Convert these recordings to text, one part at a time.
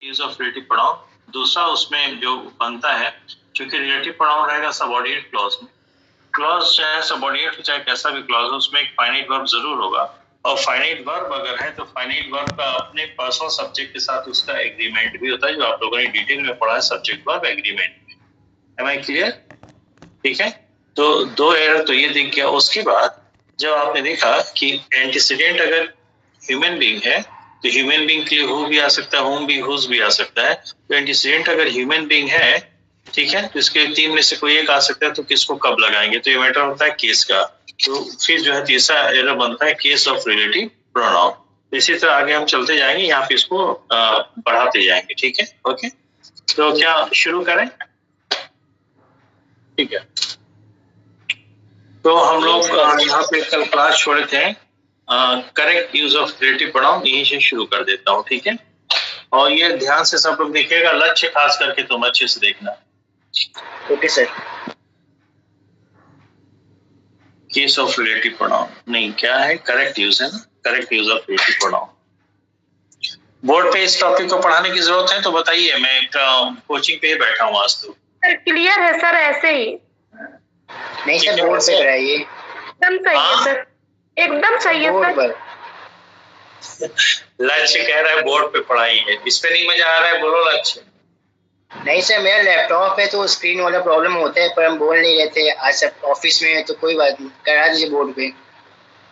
Use of relative pronoun. दूसरा उसमें जो बनता है, क्योंकि रिलेटिव प्रोनाउन रहेगा सबऑर्डिनेट क्लॉज में, क्लॉज चाहे सबऑर्डिनेट हो चाहे कैसा भी क्लॉज हो, उसमें एक फाइनाइट वर्ब जरूर होगा। और फाइनाइट वर्ब अगर है तो फाइनाइट वर्ब का अपने पर्सनल सब्जेक्ट के साथ उसका एग्रीमेंट भी होता है, जो आप लोगों ने डिटेल में पढ़ा है, subject verb agreement. Am I clear? ठीक है, तो दो एरर तो ये दिख गया। उसके बाद जब आपने देखा कि एंटीसीडेंट अगर ह्यूमन बीइंग है तो ह्यूमन बीइंग के लिए हु भी आ सकता है, हुम भी, हुज भी आ सकता है। तो एंटीसीडेंट अगर ह्यूमन बीइंग है, ठीक है, तो इसके तीन में से कोई एक आ सकता है, तो किसको कब लगाएंगे, तो ये मैटर होता है केस का। तो फिर जो है तीसरा एरर बनता है केस ऑफ रिलेटिव प्रोनाउन। इसी तरह आगे हम चलते जाएंगे, यहाँ पे इसको बढ़ाते जाएंगे। ठीक है, ओके, तो क्या शुरू करें? ठीक है, तो हम लोग यहाँ पे कल क्लास छोड़े थे, correct use of relative pronoun, यहीं से शुरू कर देता हूँ। ठीक है, और ये ध्यान से सब लोग देखिएगा, लक्ष्य खास करके तुम अच्छे से देखना। Okay sir. Case of relative pronoun नहीं, क्या है, करेक्ट यूज है ना, correct use of relative pronoun. Board पे इस टॉपिक को पढ़ाने की जरूरत है तो बताइए, मैं कोचिंग पे ही बैठा हूँ आज तो। सर क्लियर है सर, ऐसे ही नहीं सर, बोर्ड पे कराइए। एकदम सही है सर, एकदम सही है बोर्ड सर। पर। लक्ष्य कह रहा है बोर्ड पे पढ़ाइए, इस पे नहीं मजा आ रहा है, बोलो लक्ष्य। नहीं सर, मेरा लैपटॉप है तो स्क्रीन वाला प्रॉब्लम होता है, पर हम बोल नहीं रहे थे आज सब ऑफिस में है, तो कोई बात नहीं, करा दीजिए बोर्ड पे।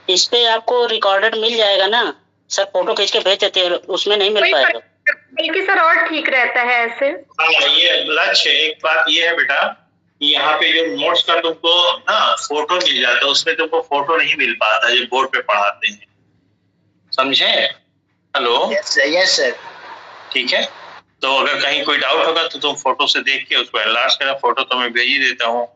इस पे आपको रिकॉर्डेड मिल जाएगा ना सर, फोटो खींच के भेज देते हैं, उसमें नहीं मिल पाएगा। बल्कि सर और ठीक रहता है ऐसे। हाँ, ये लक्ष्य एक बात ये है बेटा, यहाँ पे जो नोट्स का तुमको ना फोटो मिल जाता है, उसमें तुमको फोटो नहीं मिल पाता जो बोर्ड पे पढ़ाते हैं, समझे? Hello, yes sir. ठीक है, तो अगर कहीं कोई डाउट होगा तो तुम फोटो से देख के उसको एनलार्ज करना, फोटो तो मैं भेज ही देता हूँ।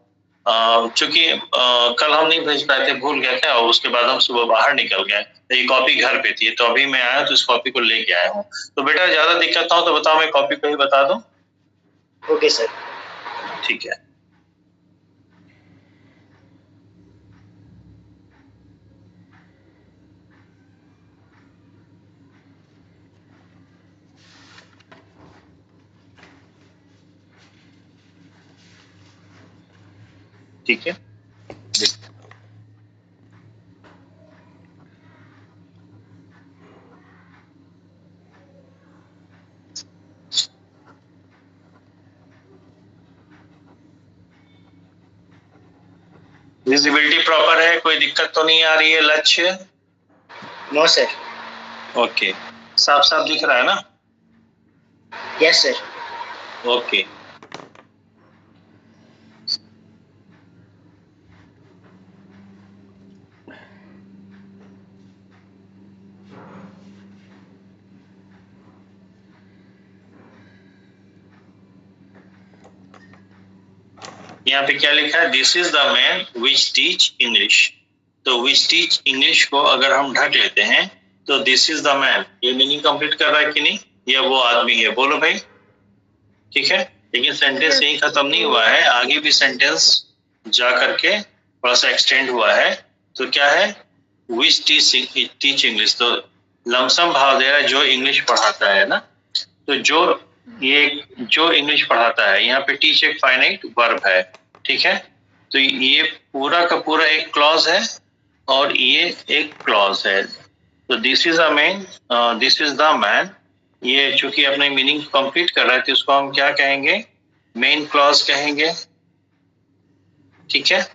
चूंकि कल हम नहीं भेज पाए थे, भूल गए थे, और उसके बाद हम सुबह बाहर निकल गए, तो ये कॉपी घर पे थी, तो अभी मैं आया तो इस कॉपी को लेके आया हूँ। तो बेटा ज्यादा दिक्कत ना हो तो बताओ, मैं कॉपी को ही बता दूं? Okay sir. ठीक है, ठीक है, विजिबिलिटी प्रॉपर है, कोई दिक्कत तो नहीं आ रही है लक्ष्य? No sir. ओके, साफ साफ दिख रहा है ना? Yes sir. ओके, यहाँ पे क्या लिखा है, this is the man which teach English. तो विच टीच इंग्लिश को अगर हम ढक लेते हैं तो दिस इज द मैन, ये मीनिंग कंप्लीट कर रहा है कि नहीं, ये वो आदमी है, बोलो भाई। ठीक है, लेकिन सेंटेंस यही खत्म नहीं हुआ है, आगे भी सेंटेंस जा करके थोड़ा सा एक्सटेंड हुआ है। तो क्या है, विच टीच इंग्लिश, तो लमसम भाव दे रहा है जो इंग्लिश पढ़ाता है ना, तो जो इंग्लिश पढ़ाता है, यहाँ पे टीच एक फाइनाइट वर्ब है। ठीक है, तो ये पूरा का पूरा एक क्लॉज है और ये एक क्लॉज है। तो this is a man, this is the man, ये चूंकि अपने मीनिंग कंप्लीट कर रहा है तो इसको हम क्या कहेंगे, मेन क्लॉज कहेंगे। ठीक है,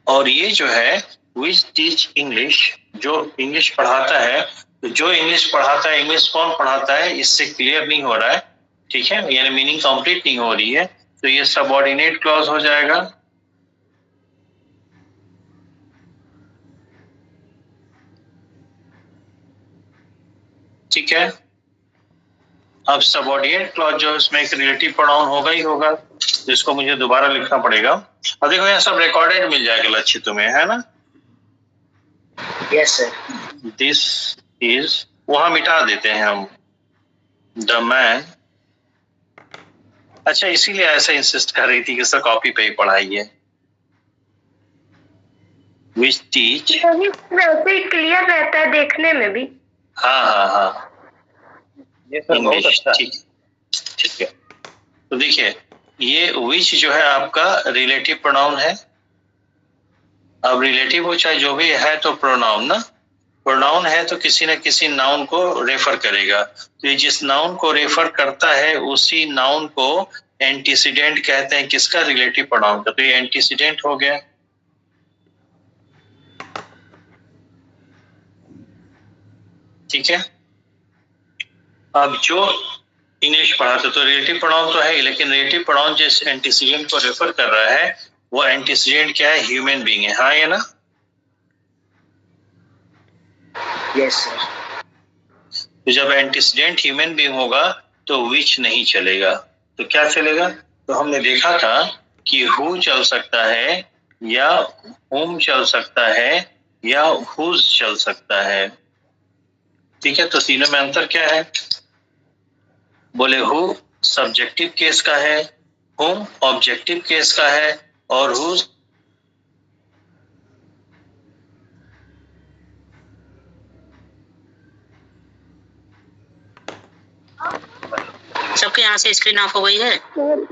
और ये जो है विच टीच इंग्लिश, जो इंग्लिश पढ़ाता है, तो जो इंग्लिश पढ़ाता है, इंग्लिश कौन पढ़ाता है, इससे क्लियर नहीं हो रहा है। ठीक है, यानी मीनिंग कंप्लीट नहीं हो रही है, तो ये सबऑर्डिनेट क्लॉज हो जाएगा। ठीक है, अब सबऑर्डिनेट क्लॉज जो इसमें एक रिलेटिव प्रोनाउन होगा ही होगा, तो इसको मुझे दोबारा लिखना पड़ेगा। अब देखो यहाँ सब रिकॉर्डेड मिल जाएगा लक्ष्य तुम्हें, है ना? Yes sir. दिस इज, वहां मिटा देते हैं हम, द मैन। अच्छा, इसीलिए ऐसा इंसिस्ट कर रही थी कि सर कॉपी पे ही पढ़ाइए। विच टीच, वैसे ही क्लियर रहता है देखने में भी। हाँ हाँ हाँ, ये सर बहुत अच्छा है। तो देखिए ये विच जो है आपका रिलेटिव प्रोनाउन है। अब रिलेटिव हो चाहे जो भी है तो प्रोनाउन ना, प्रोनाउन है तो किसी न किसी नाउन को रेफर करेगा। तो ये जिस नाउन को रेफर करता है उसी नाउन को एंटीसीडेंट कहते हैं, किसका? रिलेटिव प्रोनाउन का। तो ये एंटीसीडेंट हो गया, ठीक है। अब जो इंग्लिश पढ़ाते तो रिलेटिव प्रोनाउन तो है ही, लेकिन रिलेटिव प्रोनाउन जिस एंटीसीडेंट को रेफर कर रहा है वो एंटीसीडेंट क्या है? ह्यूमन बीइंग है। हाँ या ना? Yes sir. तो जब एंटीसीडेंट ह्यूमन बीइंग होगा तो विच नहीं चलेगा, तो क्या चलेगा? तो हमने देखा था कि हु चल सकता है या हुम चल सकता है या हुज चल सकता है, ठीक है। तो तीनों में अंतर क्या है? बोले हु सब्जेक्टिव केस का है, हुम ऑब्जेक्टिव केस का है और हुज सबके यहाँ से स्क्रीन ऑफ हो गई है।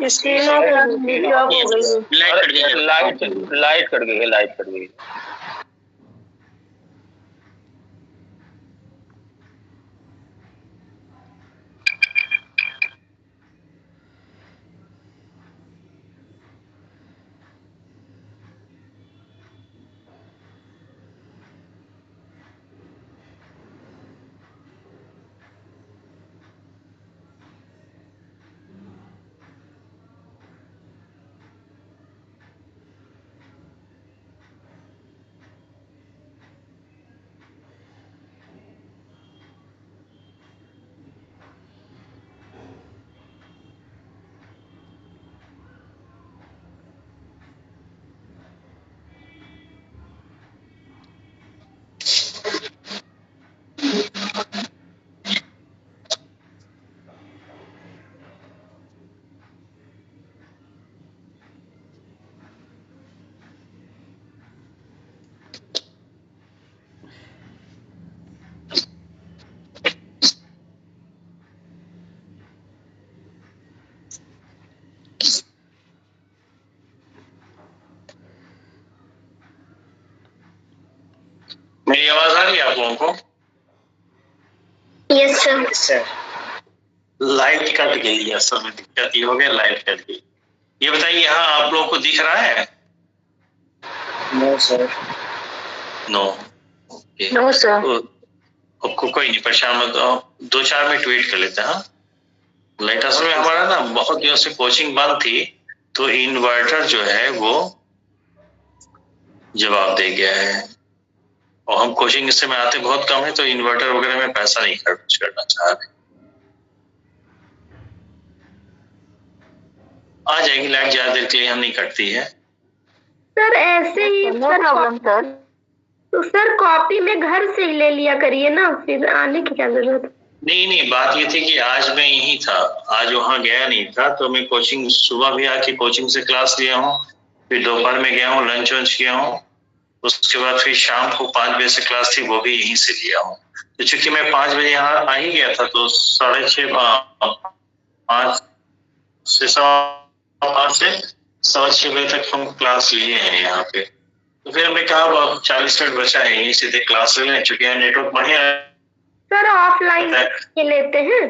स्क्रीन ऑफ हो गई है। लाइट कट गई है। लाइट कट गई है, लाइट कट गई है। मेरी आवाज आ रही है आप लोगों को? Yes sir. Yes sir. Light cut गई है, असल में दिक्कत ये हो गया, लाइट कट गई। ये बताइए यहाँ आप लोगों को दिख रहा है? No sir. No. No sir. आपको कोई नहीं, परेशान मत, 2-4 मिनट वेट कर लेते हैं। हाँ, लाइट असल में हमारा ना बहुत दिनों से कोचिंग बंद थी तो इन्वर्टर जो है वो जवाब दे गया है और हम कोचिंग इस समय आते बहुत कम है तो इन्वर्टर वगैरह में पैसा नहीं खर्च करना चाह रहे। आ जाएगी लाइट, ज्यादा देर के लिए हम नहीं कटती है। सर ऐसे ही नो प्रॉब्लम सर। तो सर कॉपी में घर से ही ले लिया करिए ना, फिर आने की क्या जरूरत? नहीं, बात ये थी कि आज मैं यही था, आज वहाँ गया नहीं था तो मैं कोचिंग सुबह भी आके कोचिंग से क्लास लिया हूँ, फिर दोपहर में गया हूँ, लंच वंच किया हूँ, उसके बाद फिर शाम को 5 बजे से क्लास थी वो भी यहीं से लिया हूँ। तो चूंकि मैं 5 बजे यहाँ आ ही गया था तो 5:30 से 5:15 बजे तक हम क्लास लिए हैं यहाँ पे। तो फिर हमने कहा अब 40 मिनट बचा है, यहीं सीधे क्लास ले लें, चूंकि नेटवर्क बढ़िया है। सर ऑफलाइन ये लेते हैं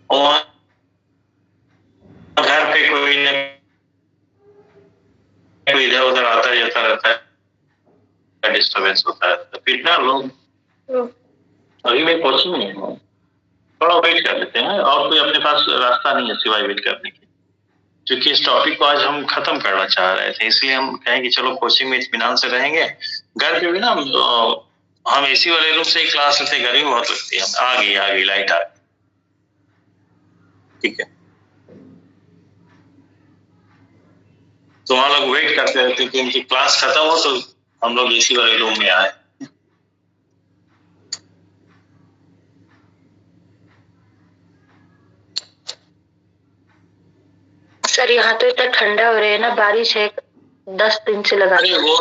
और घर पे कोई न कोई इधर उधर आता जाता रहता है, डिस्टर्बेंस होता है, तो फिर ना लोग अभी मैं कोचिंग में हूँ, थोड़ा वेट कर लेते हैं और कोई अपने पास रास्ता नहीं है सिवाय वेट करने के, क्योंकि इस टॉपिक को आज हम खत्म करना चाह रहे थे, इसलिए हम कहें कि चलो कोचिंग में इत्मीनान से रहेंगे। घर पे भी ना हम एसी वाले रूम से ही क्लास लेते, गर्मी बहुत लगती है। आ गई लाइट आ गई, ठीक है। तो वहां लोग वेट करते रहते कि इनकी क्लास खत्म हो तो हम लोग एसी वाले रूम में आए। सर यहाँ तो इतना ठंडा हो रहा है ना, बारिश है 10 दिन से लगा। अरे वो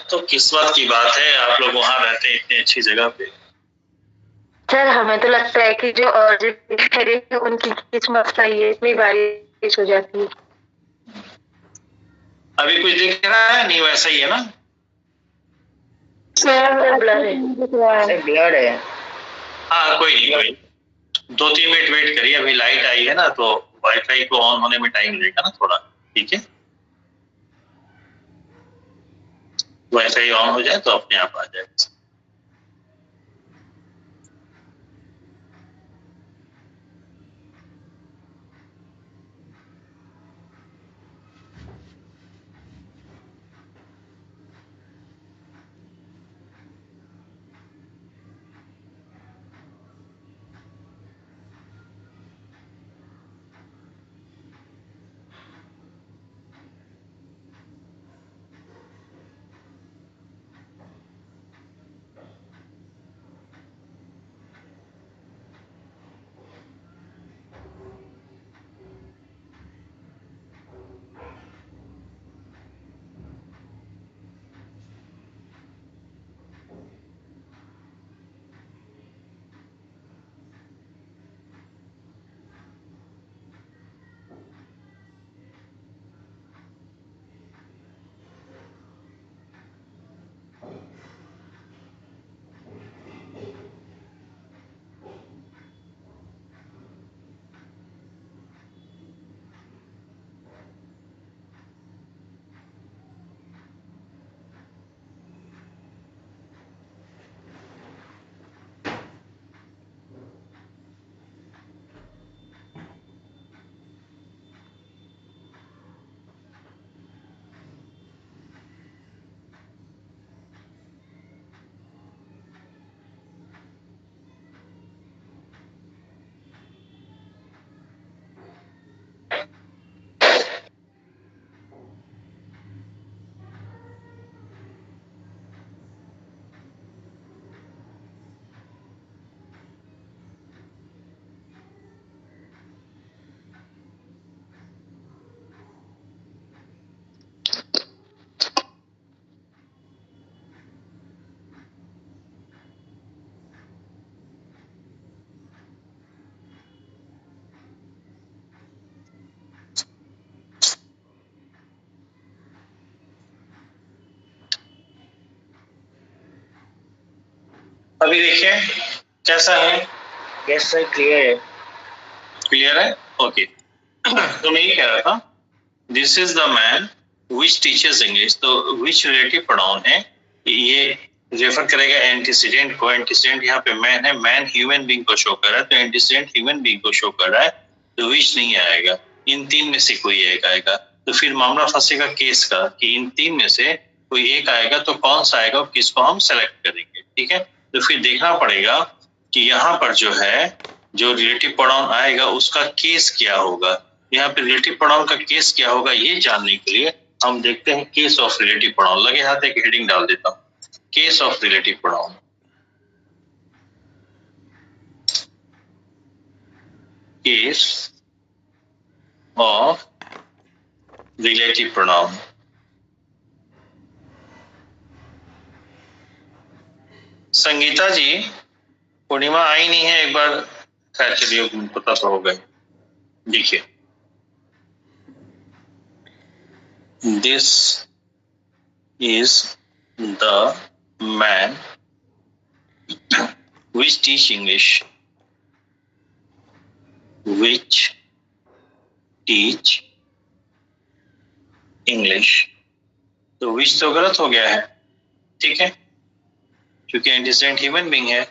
तो किस्मत की बात है, आप लोग वहां रहते हैं इतनी अच्छी जगह पे। सर हमें तो लगता है कि जो और जो ठहरे हैं उनकी किस्मत सही है, इतनी बारिश हो जाती है। अभी कुछ दिख रहा है नहीं? वैसा ही है ना? ब्लर है। सर ब्लर है। हाँ कोई नहीं, कोई 2-3 मिनट वेट करिए, अभी लाइट आई है ना तो वाईफाई को ऑन होने में टाइम लगेगा ना थोड़ा, ठीक है? वाईफाई ऑन हो जाए तो अपने आप आ जाएगा। अभी देखिए कैसा है? यस सर क्लियर है। क्लियर है? ओके। तो मैं ये कह रहा था, this is the man which teachers English. तो विच रिलेटिव प्रोनाउन है, ये रेफर करेगा एंटीसीडेंट को। एंटीसीडेंट यहाँ पे मैन है, मैन ह्यूमन बीइंग को शो कर रहा है, तो एंटीसीडेंट ह्यूमन बीइंग को शो कर रहा है, तो विच नहीं आएगा। इन तीन में से कोई एक आएगा। तो फिर मामला फंसेगा केस का कि इन तीन में से कोई एक आएगा तो कौन सा आएगा और किसको हम सेलेक्ट करेंगे, ठीक है? तो फिर देखना पड़ेगा कि यहाँ पर जो है जो रिलेटिव प्रोनाउन आएगा उसका केस क्या होगा। यहाँ पे रिलेटिव प्रोनाउन का केस क्या होगा ये जानने के लिए हम देखते हैं केस ऑफ रिलेटिव प्रोनाउन। लगे हाथ एक हेडिंग डाल देता हूँ, case of relative pronoun. Case of relative pronoun. Sangeeta ji, Purnima आई नहीं है, एक बार खैर चलिए पता तो हो गए। देखिए, this is the man which teach English, which teach English। तो which तो गलत हो गया है, ठीक है, क्योंकि एंटीसीडेंट ह्यूमन बीइंग है।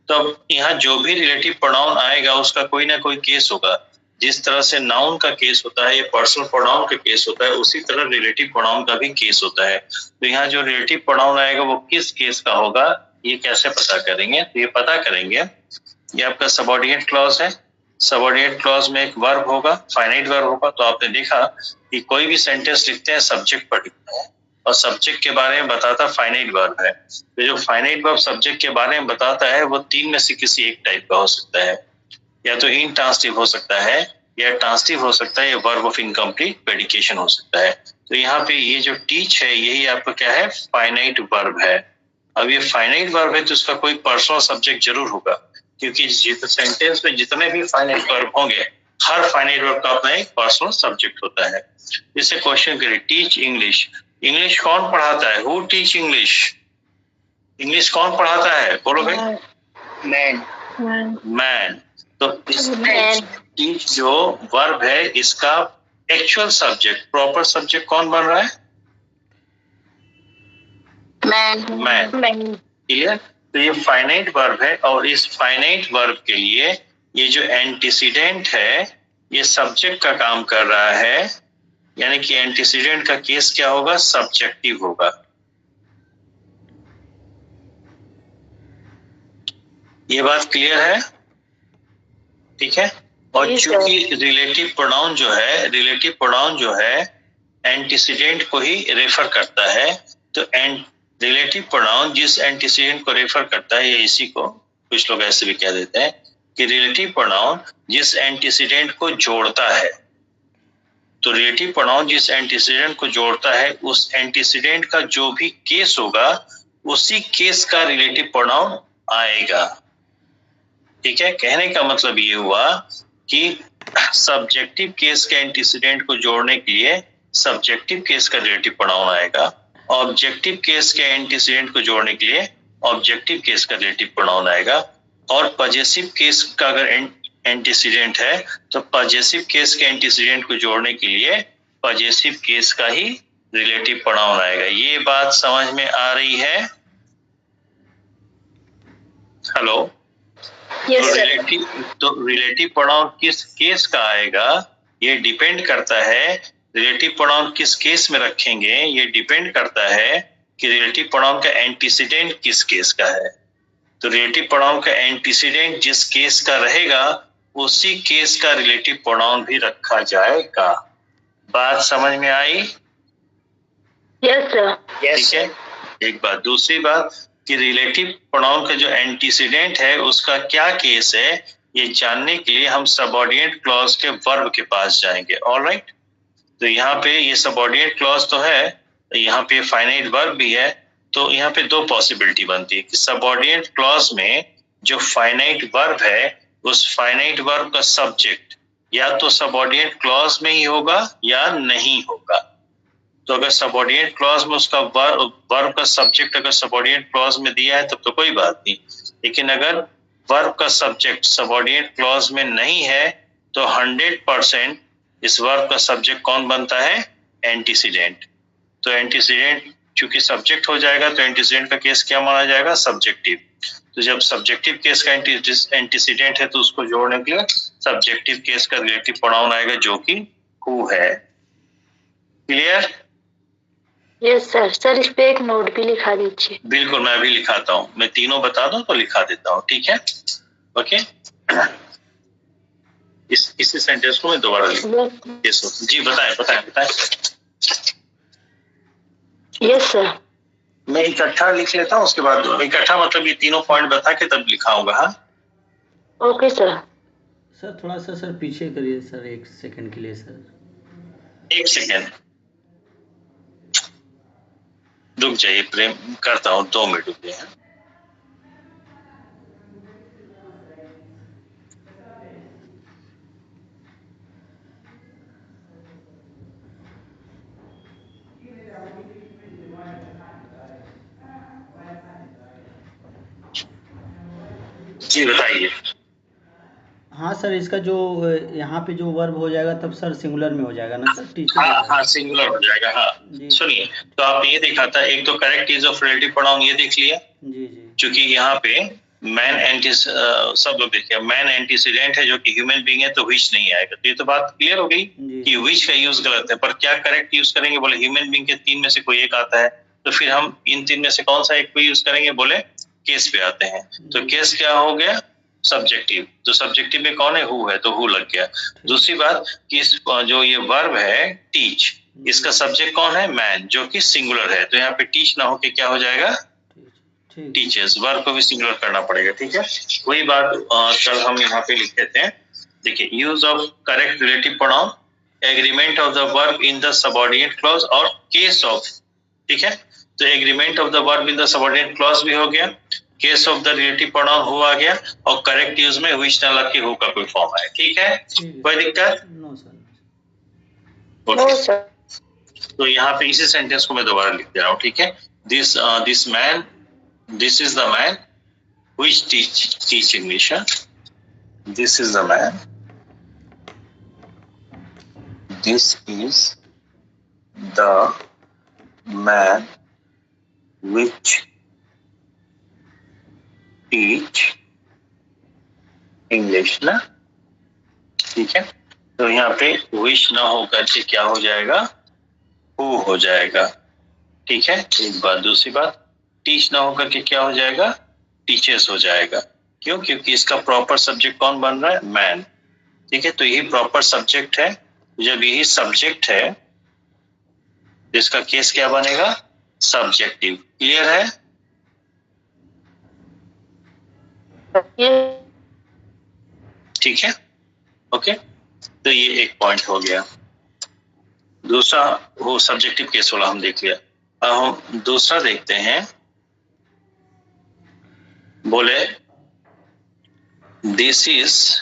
तो अब यहाँ जो भी रिलेटिव प्रोनाउन आएगा उसका कोई ना कोई केस होगा। जिस तरह से नाउन का केस होता है या पर्सनल प्रोनाउन का केस होता है, उसी तरह रिलेटिव प्रोनाउन का भी केस होता है। तो यहाँ जो रिलेटिव प्रोनाउन आएगा वो किस केस का होगा, ये कैसे पता करेंगे? तो ये पता करेंगे, ये आपका सबऑर्डिनेट क्लॉज है। सबऑर्डिनेट क्लॉज में एक वर्ब होगा, फाइनाइट वर्ब होगा। तो आपने देखा कि कोई भी सेंटेंस लिखते हैं सब्जेक्ट पर लिखते हैं और सब्जेक्ट के बारे में बताता फाइनाइट वर्ब है। तो जो फाइनाइट वर्ब सब्जेक्ट के बारे में बताता है वो तीन में से किसी एक टाइप का हो सकता है, या तो इंट्रांसिटिव हो सकता है, या ट्रांसिटिव हो सकता है, या वर्ब ऑफ इनकम्प्लीट प्रेडिकेशन हो सकता है। तो यहाँ पे ये जो टीच है यही आपका क्या है, फाइनाइट वर्ब है। अब ये फाइनाइट वर्ब है तो उसका कोई पर्सनल सब्जेक्ट जरूर होगा। क्योंकि सेंटेंस में जितने भी फाइनाइट वर्ब होंगे, हर फाइनाइट वर्ब का अपना एक पर्सनल सब्जेक्ट होता है। जैसे क्वेश्चन करिए, टीच इंग्लिश, इंग्लिश कौन पढ़ाता है? Who teach English? इंग्लिश कौन पढ़ाता है? बोलो भाई। मैन। मैन। तो इस टीच जो वर्ब है, इसका एक्चुअल सब्जेक्ट, प्रॉपर सब्जेक्ट कौन बन रहा है? मैन। क्लियर? तो ये फाइनाइट वर्ब है और इस फाइनाइट वर्ब के लिए ये जो एंटीसीडेंट है ये सब्जेक्ट का काम कर रहा है, यानी कि एंटीसीडेंट का केस क्या होगा? सब्जेक्टिव होगा। ये बात क्लियर है? ठीक है। और चूंकि रिलेटिव प्रोनाउन जो है एंटीसीडेंट को ही रेफर करता है, तो रिलेटिव प्रोनाउन जिस एंटीसीडेंट को रेफर करता है, या इसी को कुछ लोग ऐसे भी कह देते हैं कि रिलेटिव प्रोनाउन जिस एंटीसीडेंट को जोड़ता है, तो रिलेटिव प्रोनाउन जिस एंटीसीडेंट को जोड़ता है उस एंटीसीडेंट का जो भी केस होगा उसी केस का रिलेटिव प्रोनाउन आएगा। ठीक है। कहने का मतलब ये हुआ कि सब्जेक्टिव केस के एंटीसीडेंट को जोड़ने के लिए सब्जेक्टिव केस का रिलेटिव प्रोनाउन आएगा, ऑब्जेक्टिव केस के एंटीसीडेंट को जोड़ने के लिए ऑब्जेक्टिव केस का रिलेटिव प्रोनाउन आएगा, और पजेसिव केस का अगर एंटीसीडेंट है तो पजेसिव केस के एंटीसीडेंट को जोड़ने के लिए पजेसिव केस का ही रिलेटिव प्रोनाउन आएगा। ये बात समझ में आ रही है? हेलो? तो रिलेटिव प्रोनाउन किस केस का आएगा ये डिपेंड करता है, रिलेटिव प्रोनाउन किस केस में रखेंगे ये डिपेंड करता है कि रिलेटिव प्रोनाउन का एंटीसीडेंट किस केस का है। तो रिलेटिव प्रोनाउन का एंटीसीडेंट जिस केस का रहेगा उसी केस का रिलेटिव प्रोनाउन भी रखा जाएगा। बात समझ में आई? Yes sir. ठीक है। एक बात। दूसरी बात कि रिलेटिव प्रोनाउन का जो एंटीसीडेंट है उसका क्या केस है, ये जानने के लिए हम सबऑर्डिनेट क्लॉज के वर्ब के पास जाएंगे। ऑलराइट। तो यहाँ पे ये सबऑर्डिनेट क्लॉज तो है, यहाँ पे फाइनाइट वर्ब भी है, तो यहाँ पे दो पॉसिबिलिटी बनती है कि सबऑर्डिनेट क्लॉज में जो फाइनाइट वर्ब है उस फाइनाइट वर्ब का सब्जेक्ट या तो सबऑर्डिनेट क्लॉज में ही होगा या नहीं होगा। तो अगर सबऑर्डिनेट क्लॉज में उसका वर्ब का सब्जेक्ट अगर सबऑर्डिनेट क्लॉज में दिया है तब तो कोई बात नहीं, लेकिन अगर वर्ब का सब्जेक्ट सबऑर्डिनेट क्लॉज में नहीं है तो 100% इस वर्ब का सब्जेक्ट कौन बनता है? एंटीसीडेंट। तो एंटीसीडेंट चूंकि सब्जेक्ट हो जाएगा तो एंटीसीडेंट का केस क्या माना जाएगा? सब्जेक्टिव। तो जब सब्जेक्टिव केस का एंटीसीडेंट है तो उसको जोड़ने के लिए सब्जेक्टिव केस का रिलेटिव प्रोनाउन आएगा जो कि हु है। क्लियर? Yes sir. सर इस पे एक नोट भी लिखा दीजिए। बिल्कुल, मैं अभी लिखाता हूँ। मैं तीनों बता दूं तो लिखा देता हूँ। ठीक है। ओके। इसी सेंटेंस को मैं दोबारा जी बताएं। Yes sir. मैं इकट्ठा लिख लेता हूँ, उसके बाद इकट्ठा मतलब ये तीनों पॉइंट बता के तब लिखाऊंगा। हाँ ओके सर। सर थोड़ा सा सर पीछे करिए सर, 1 सेकंड के लिए सर। 1 सेकंड रुक जाइए, प्रेम करता हूँ। 2 मिनट रुक जाइए। जी बताइए। हाँ सर, इसका जो यहाँ पे जो वर्ब हो जाएगा तब सर सिंगुलर में हो जाएगा ना सर? टीचर। हाँ सिंगुलर हो जाएगा। हाँ सुनिए, तो आपने ये देखा था, एक तो correct use of relative pronoun ये देख लिया। जी। क्योंकि यहाँ पे मैन सब लोग देखिए, मैन एंटीसीडेंट है जो कि ह्यूमन बीइंग है, तो विच नहीं आएगा। तो ये तो बात क्लियर हो गई कि विच का यूज गलत है। पर क्या करेक्ट यूज करेंगे? बोले ह्यूमन बीइंग के 3 में से कोई एक आता है, तो फिर हम इन 3 में से कौन सा एक को यूज करेंगे? बोले केस पे आते हैं। तो केस क्या हो गया? सब्जेक्टिव। तो सब्जेक्टिव में कौन है? हु है, तो हु लग गया। दूसरी बात कि जो ये वर्ब है टीच, इसका सब्जेक्ट कौन है? मैन, जो कि सिंगुलर है। तो यहाँ पे टीच ना होके क्या हो जाएगा? टीचर्स। वर्ब को भी सिंगुलर करना पड़ेगा। ठीक है। वही बात कल हम यहाँ पे लिख देते हैं। देखिए, use of correct relative pronoun, agreement of the verb in the subordinate clause और केस ऑफ। ठीक है। तो agreement of the verb in the subordinate clause भी हो गया, case of the relative pronoun who आ गया और करेक्ट यूज में विच न लग के हु का कोई फॉर्म आया। ठीक है, कोई दिक्कत? No sir. No sir. तो यहाँ पे इसी सेंटेंस को मैं दोबारा लिख दे रहा हूँ। ठीक है, this man, this is the man which teach English. This is the man, this is the man which teach English ना। ठीक है, तो यहाँ पे विश ना होकर के क्या हो जाएगा, हु हो जाएगा। ठीक है, एक बात। दूसरी बात, टीच ना होकर के क्या हो जाएगा, टीचर्स हो जाएगा। क्यों? क्योंकि इसका प्रॉपर सब्जेक्ट कौन बन रहा है, मैन। ठीक है, तो यही प्रॉपर सब्जेक्ट है। जब यही सब्जेक्ट है तो इसका केस क्या बनेगा, सब्जेक्टिव। क्लियर है? ठीक है, ओके। तो ये एक पॉइंट हो गया। दूसरा वो सब्जेक्टिव केस वाला हम देख लिया। अब हम दूसरा देखते हैं। बोले दिस इज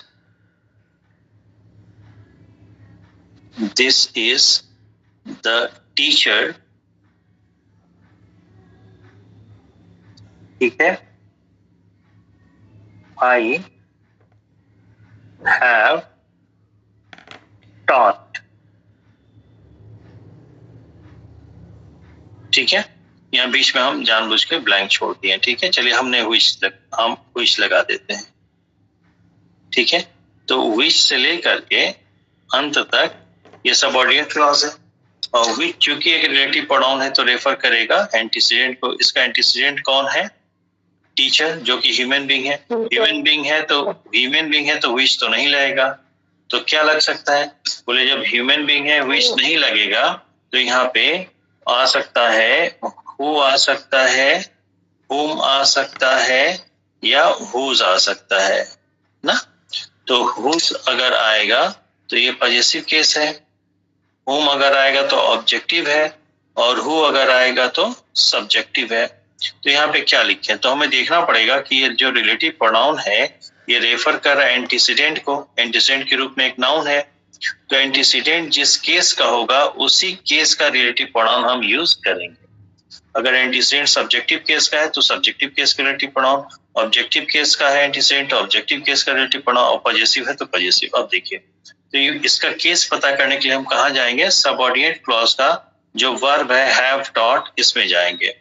द टीचर। ठीक है, आई हैव taught। ठीक है, यहाँ बीच में हम जानबूझ के ब्लैंक छोड़ दिए। ठीक है, चलिए हम विच लगा देते हैं। ठीक है, तो विच से लेकर के अंत तक ये सबऑर्डिनेट क्लॉज है। और विच चूंकि एक रिलेटिव प्रोनाउन है तो रेफर करेगा एंटीसीडेंट को। इसका एंटीसीडेंट कौन है, टीचर, जो कि ह्यूमन बीइंग है। ह्यूमन बीइंग है तो विच तो नहीं लगेगा। तो क्या लग सकता है, बोले जब ह्यूमन बीइंग है विच नहीं लगेगा तो यहाँ पे आ सकता है हु आ सकता है, हुम आ सकता है या हुज आ सकता है ना। तो हुज अगर आएगा तो ये पॉजेसिव केस है, हुम अगर आएगा तो ऑब्जेक्टिव है और हु अगर आएगा तो सब्जेक्टिव है। तो यहाँ पे क्या लिखे, तो हमें देखना पड़ेगा कि ये जो रिलेटिव प्रोनाउन है ये रेफर कर रहा है एंटीसीडेंट को। एंटीसीडेंट के रूप में एक नाउन है, तो एंटीसीडेंट जिस केस का होगा उसी केस का रिलेटिव प्रोनाउन हम यूज करेंगे। अगर एंटीसीडेंट सब्जेक्टिव केस का है तो सब्जेक्टिव केस का रिलेटिव प्रोनाउन, ऑब्जेक्टिव केस का है एंटीसीडेंट ऑब्जेक्टिव केस का रिलेटिव प्रोनाउन, और पॉजेसिव है तो पॉजेसिव। अब देखिए, तो इसका केस पता करने के लिए हम कहाँ जाएंगे, सबऑर्डिनेट क्लॉज का जो वर्ब है हैव टॉट, इसमें जाएंगे।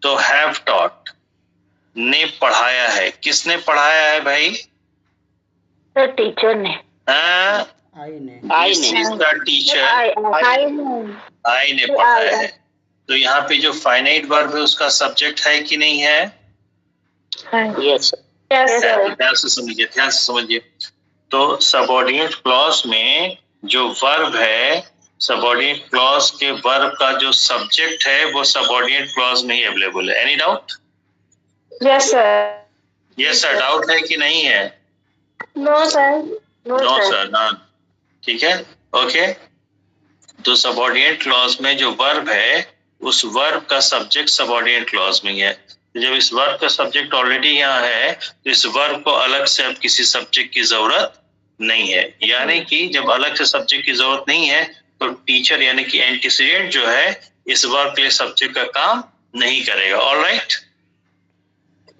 तो हैव टॉट, ने पढ़ाया है। किसने पढ़ाया है भाई, टीचर ने। आई ने। टीचर, आई ने पढ़ाया है। तो यहाँ पे जो फाइनाइट वर्ब है उसका सब्जेक्ट है कि नहीं है, यस ध्यान से समझिए। तो सबऑर्डिनेट क्लॉज में जो वर्ब है, सबऑर्डिनेट क्लॉज के वर्ब का जो सब्जेक्ट है वो सबऑर्डिनेट क्लॉज में ही अवेलेबल है। Any doubt? Yes sir. Yes sir, doubt है कि नहीं है? No sir. No sir, none. ठीक है, ओके। तो सबऑर्डिनेट क्लॉज में जो वर्ब है उस वर्ब का सब्जेक्ट सबऑर्डिनेट क्लॉज में है। जब इस वर्ब का सब्जेक्ट ऑलरेडी यहाँ है तो इस वर्ब को अलग से अब किसी सब्जेक्ट की जरूरत नहीं है। यानी कि जब अलग से सब्जेक्ट की जरूरत नहीं है तो टीचर यानी कि एंटीसीडेंट जो है इस वर्ब के लिए सब्जेक्ट का काम नहीं करेगा। ऑलराइट?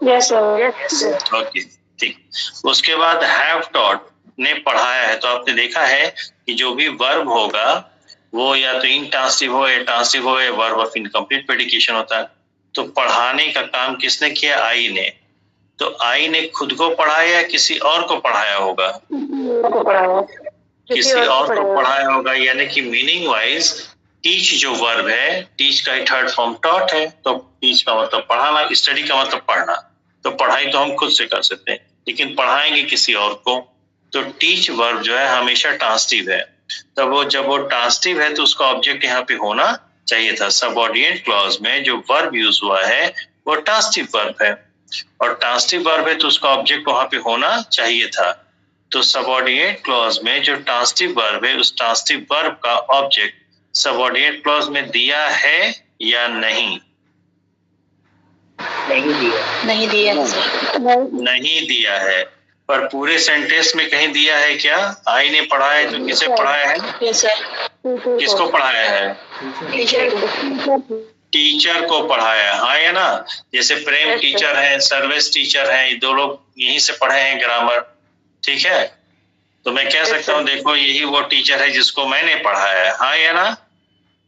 Yes sir. ओके, ठीक। उसके बाद हैव टॉट, ने पढ़ाया है। तो आपने देखा है कि जो भी वर्ब होगा वो या तो इंट्रांसिटिव हो या ट्रांसिटिव हो या वर्ब ऑफ इनकम्प्लीट प्रेडिकेशन होता है। तो पढ़ाने का काम किसने किया, आई ने। तो आई ने खुद को पढ़ाया या किसी और को पढ़ाया होगा, किसी और को पढ़ाया होगा। यानी कि मीनिंग वाइज टीच जो वर्ब है, टीच का थर्ड फॉर्म टॉट है। तो टीच का मतलब पढ़ाना, स्टडी का मतलब पढ़ना। तो पढ़ाई तो हम खुद से कर सकते हैं लेकिन पढ़ाएंगे किसी और को। तो टीच वर्ब जो है हमेशा ट्रांसिटिव है। तब वो जब वो ट्रांसिटिव है तो उसका ऑब्जेक्ट यहाँ पे होना चाहिए था। सबऑर्डिनेट क्लॉज में जो वर्ब यूज हुआ है वो ट्रांसिटिव वर्ब है और ट्रांसिटिव वर्ब है तो उसका ऑब्जेक्ट वहां पे होना चाहिए था। तो सबऑर्डिनेट क्लॉज में जो ट्रांसिटिव वर्ब है उस ट्रांसिटिव वर्ब का ऑब्जेक्ट सबऑर्डिनेट क्लॉज में दिया है या नहीं? नहीं दिया। नहीं दिया है सर। नहीं दिया है, पर पूरे सेंटेंस में कहीं दिया है क्या? आई ने पढ़ा है तो किसे पढ़ाया है? Yes sir. किसको पढ़ाया है? टीचर को। टीचर को पढ़ाया, हाँ या ना? जैसे प्रेम Yes, sir. टीचर है, सर्वेश टीचर है, ये दो लोग यहीं से पढ़े हैं ग्रामर, ठीक है? तो मैं कह Yes, सकता हूँ sir. देखो यही वो टीचर है जिसको मैंने पढ़ाया है, हाँ या ना?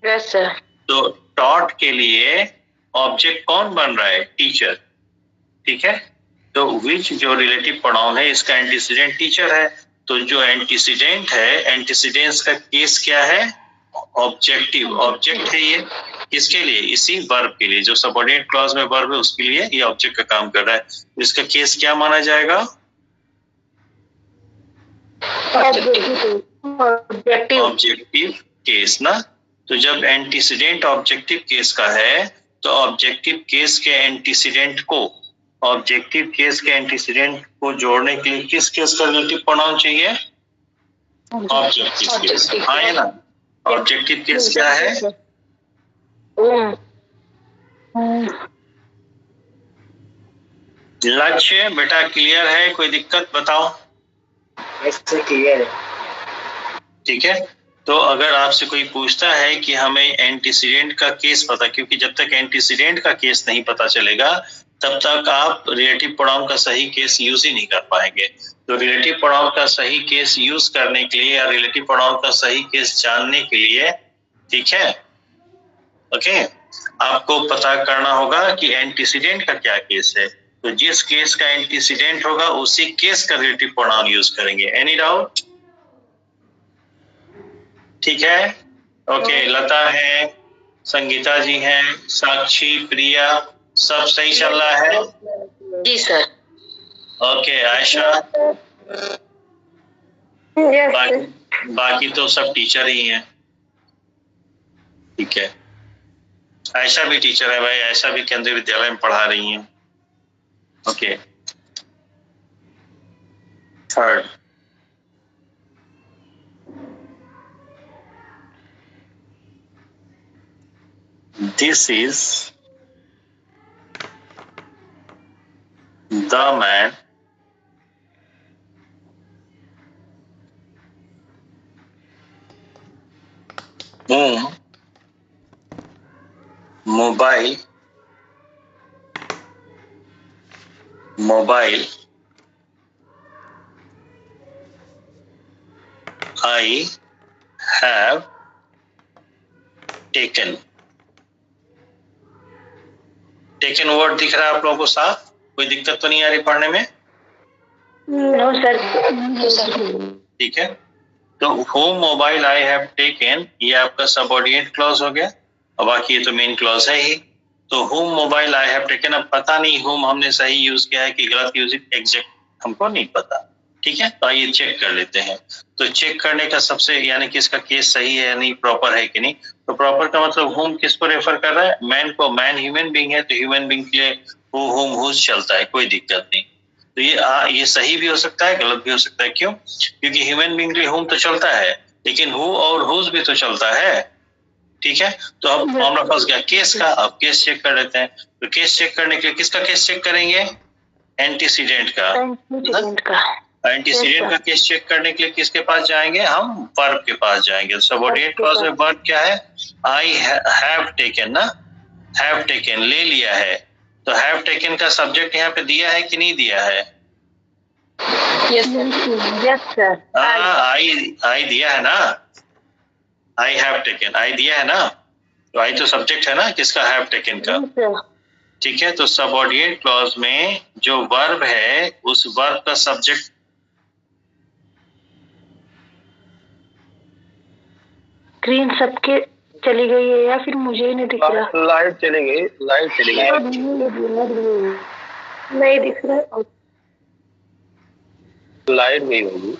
Yes sir. तो टॉट के लिए ऑब्जेक्ट कौन बन रहा है? टीचर, ठीक है? तो विच जो रिलेटिव प्रोनाउन है इसका एंटीसीडेंट टीचर है, तो जो एंटीसीडेंट है, एंटीसीडेंस का केस क्या है? ऑब्जेक्टिव, ऑब्जेक्ट है ये किसके लिए? इसी वर्ब के लिए, जो सबऑर्डिनेट क्लॉज में वर्ब है उसके लिए ये ऑब्जेक्ट का काम कर रहा है। इसका केस क्या माना जाएगा? ऑब्जेक्टिव केस ना। तो जब एंटीसीडेंट ऑब्जेक्टिव केस का है तो ऑब्जेक्टिव केस के एंटीसीडेंट को, ऑब्जेक्टिव केस के एंटीसीडेंट को जोड़ने के लिए किस केस का रिलेटिव प्रोनाउन चाहिए? ऑब्जेक्टिव केस, हाँ है ना? ऑब्जेक्टिव केस क्या है? लक्ष्य बेटा क्लियर है? कोई दिक्कत बताओ? ऐसे क्लियर है। ठीक है, तो अगर आपसे कोई पूछता है कि हमें एंटीसीडेंट का केस पता, क्योंकि जब तक एंटीसीडेंट का केस नहीं पता चलेगा तब तक आप रिलेटिव प्रोनाउन का सही केस यूज ही नहीं कर पाएंगे। तो रिलेटिव प्रोनाउन का सही केस यूज करने के लिए या रिलेटिव प्रोनाउन का सही केस जानने के लिए, ठीक है, ओके, आपको पता करना होगा कि एंटीसीडेंट का क्या केस है। तो जिस केस का एंटीसीडेंट होगा उसी केस का रिलेटिव प्रोनाउन यूज करेंगे। Any doubt? ठीक है, ओके। लता है, संगीता जी हैं, साक्षी, प्रिया, सब सही चल रहा है? जी सर। ओके, आयशा, बाकी तो सब टीचर ही हैं, ठीक है। आयशा भी टीचर है भाई, आयशा भी केंद्रीय विद्यालय में पढ़ा रही हैं। Okay, third, this is the man whom mobile I have taken word दिख रहा है आप लोगों को साफ? कोई दिक्कत तो नहीं आ रही पढ़ने में? No sir. ठीक है, तो home mobile I have taken ये आपका सबऑर्डिनेट क्लॉज हो गया और बाकी ये तो मेन क्लॉज है ही। तो home mobile I have taken, अब पता नहीं होम हमने सही यूज किया है कि गलत यूज, एग्जैक्ट हमको नहीं पता, ठीक है। तो आइए चेक कर लेते हैं। तो चेक करने का सबसे, यानी कि इसका केस सही है या नहीं, प्रॉपर है कि नहीं। तो प्रॉपर का मतलब होम किसको रेफर कर रहा है? मैन को। मैन ह्यूमन बीइंग है तो ह्यूमन बीइंग के लिए हु, होम, हुज चलता है, कोई दिक्कत नहीं। तो ये सही भी हो सकता है, गलत भी हो सकता है। क्यों? क्योंकि ह्यूमन बीइंग के लिए होम तो चलता है लेकिन हु और हुज भी तो चलता है, ठीक है। तो अब मामला फंस गया केस का। अब केस चेक कर लेते हैं। तो केस चेक करने के लिए किसका केस चेक करेंगे? एंटीसीडेंट का। एंटीसीडेंट का केस चेक करने के लिए किसके पास जाएंगे? हम वर्ब के पास जाएंगे। सबऑर्डिनेट क्लॉज में वर्ब क्या है? आई हैव टेकन ना, हैव टेकन ले लिया है। तो हैव टेकन का सब्जेक्ट यहाँ पे दिया है कि नहीं दिया है? Yes sir. आई दिया है ना, आई हैव टेकन, आई दिया है ना, तो आई तो सब्जेक्ट है ना किसका? हैव टेकन का, ठीक है। तो सबऑर्डिनेट क्लॉज में जो वर्ब है उस वर्ब का सब्जेक्ट, स्क्रीन सबके चली गई है या फिर मुझे ही नहीं दिख रहा? लाइट चली गई, लाइट चली गई, नहीं दिख रहा। लाइट गई होगी।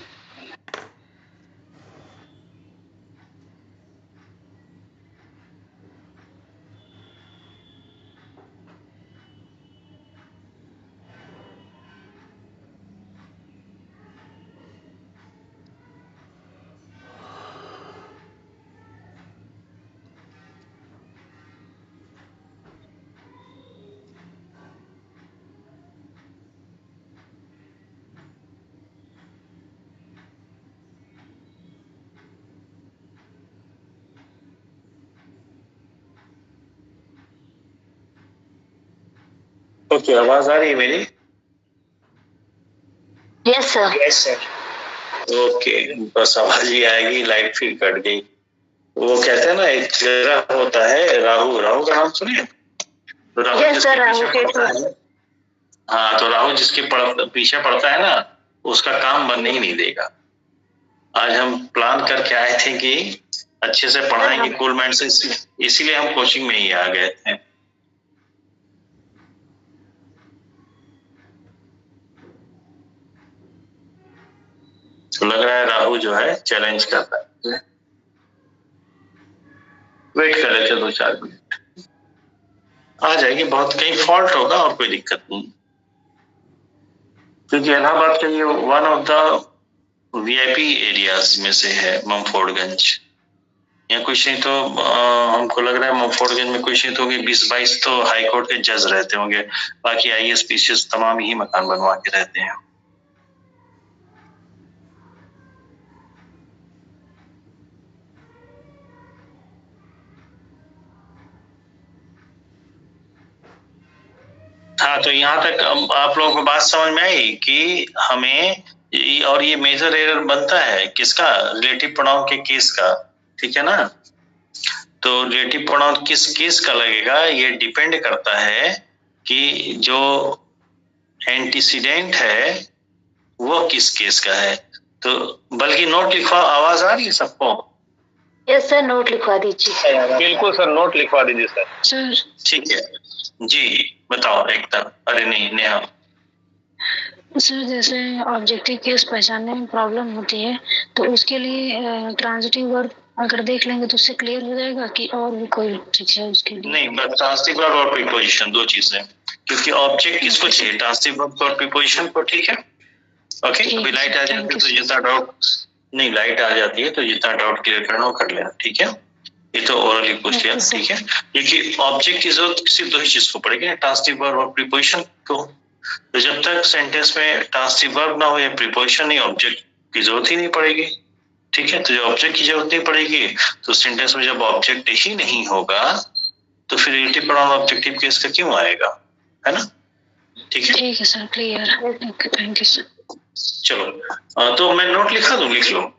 ओके, आवाज आ रही है मेरी? Yes sir. Yes sir. Okay, बस आवाज ही आएगी, लाइट फिर कट गई। वो कहते हैं ना, एक ग्रह होता है राहु, राहु का नाम सुनिए? तो राहु यस जिसके सर, राहु पीछे केतु। पड़ता है, हाँ, तो राहु जिसके पीछे पड़ता है ना, उसका काम बनने ही नहीं देगा। आज हम प्लान करके आए थे कि अच्छे से पढ़ाएंगे कूल माइंड से, इसीलिए हम कोचिंग में ही आ गए थे। तो लग रहा है राहु जो है चैलेंज करता है। वेट कर रहे थे 2-4 मिनट, आ जाएगी। बहुत कहीं फॉल्ट होगा और कोई दिक्कत नहीं, क्योंकि इलाहाबाद का ये one of the VIP areas में से है ममफोर्डगंज। या कुछ नहीं तो हमको लग रहा है ममफोर्डगंज में कुछ नहीं तो 20-22 तो हाई कोर्ट के जज रहते होंगे, बाकी आईएएस पीसीएस तमाम ही मकान बनवा के रहते हैं। हाँ, तो यहाँ तक आप लोगों को बात समझ में आई कि हमें और ये मेजर एरर बनता है किसका? रिलेटिव प्रोनाउन के केस का, ठीक है ना? तो रिलेटिव प्रोनाउन किस केस का लगेगा, ये डिपेंड करता है कि जो एंटीसीडेंट है वो किस केस का है। तो बल्कि नोट लिखो, आवाज आ रही है सबको? यस सर, नोट लिखवा दीजिए। बिल्कुल सर, नोट लिखवा दीजिए सर। सर ठीक है जी, बताओ एकदम। अरे नहीं, नेहा। सर जैसे ऑब्जेक्टिव केस पहचानने में प्रॉब्लम होती है, तो उसके लिए ट्रांजिटिव वर्ब अगर देख लेंगे तो उससे क्लियर हो जाएगा कि और भी कोई ट्रिक है उसके लिए? नहीं, बस ट्रांसिटिव वर्ब और प्रीपोजिशन, दो चीजें, क्योंकि ऑब्जेक्ट किसको चाहिए? ट्रांसिटिव वर्ब और प्रीपोजिशन को, ठीक है? ओके, अभी लाइट आ जाती है तो जितना डाउट नहीं, लाइट आ जाती है तो जितना डाउट क्लियर करना हो कर लेना, ठीक है? ये तो ओरली पूछ लिया, ठीक है? क्योंकि ऑब्जेक्ट की जरूरत सिर्फ दो ही चीज को पड़ेगी, ट्रांसिटिव वर्ब और प्रीपोजिशन को। तो जब तक सेंटेंस में ट्रांसिटिव वर्ब ना हो या प्रीपोजिशन नहीं, ऑब्जेक्ट की जरूरत ही नहीं पड़ेगी, ठीक है? तो जब ऑब्जेक्ट की जरूरत नहीं पड़ेगी तो सेंटेंस में जब ऑब्जेक्ट ही नहीं होगा तो फिर रिलेटिव प्रोनाउन ऑब्जेक्टिव केस का क्यों आएगा, है ना? ठीक है? ठीक है sir, clear. Thank you sir. चलो, तो मैं नोट लिखा दूं, लिख लो।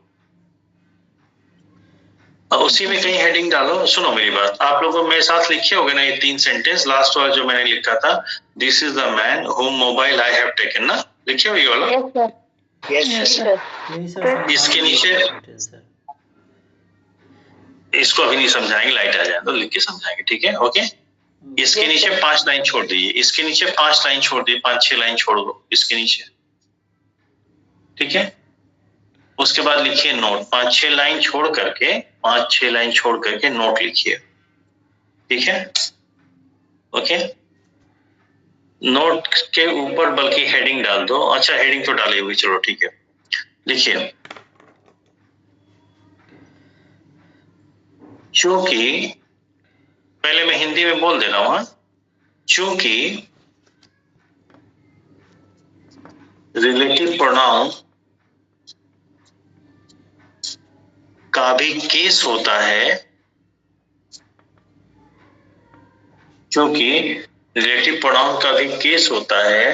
उसी में कहीं हेडिंग डालो। सुनो मेरी बात, आप लोगों मेरे साथ लिखे होगे ना ये 3 सेंटेंस, लास्ट वाला जो मैंने लिखा था, दिस इज द मैन हुम मोबाइल आई हैव टेकन, ना? लिखे हो ये वाला? Yes sir. यही सर इसके नीचे इसको अभी नहीं समझाएंगे, लाइट आ जाए तो लिख के समझाएंगे, ठीक है? ओके, इसके नीचे 5 लाइन छोड़ दीजिए, इसके नीचे 5 लाइन छोड़ दीजिए, 5-6 लाइन छोड़ दो इसके नीचे, ठीक है? उसके बाद लिखिए नोट, 5-6 लाइन छोड़ करके 5-6 लाइन छोड़ करके नोट लिखिए, ठीक है? ओके, नोट के ऊपर बल्कि हेडिंग डाल दो। अच्छा, हेडिंग तो डाली हुई, चलो ठीक है, लिखिए चूंकि, पहले मैं हिंदी में बोल दे रहा हूं, चूंकि रिलेटिव प्रोनाउन का भी केस होता है, क्योंकि रिलेटिव प्रोनाउन का भी केस होता है,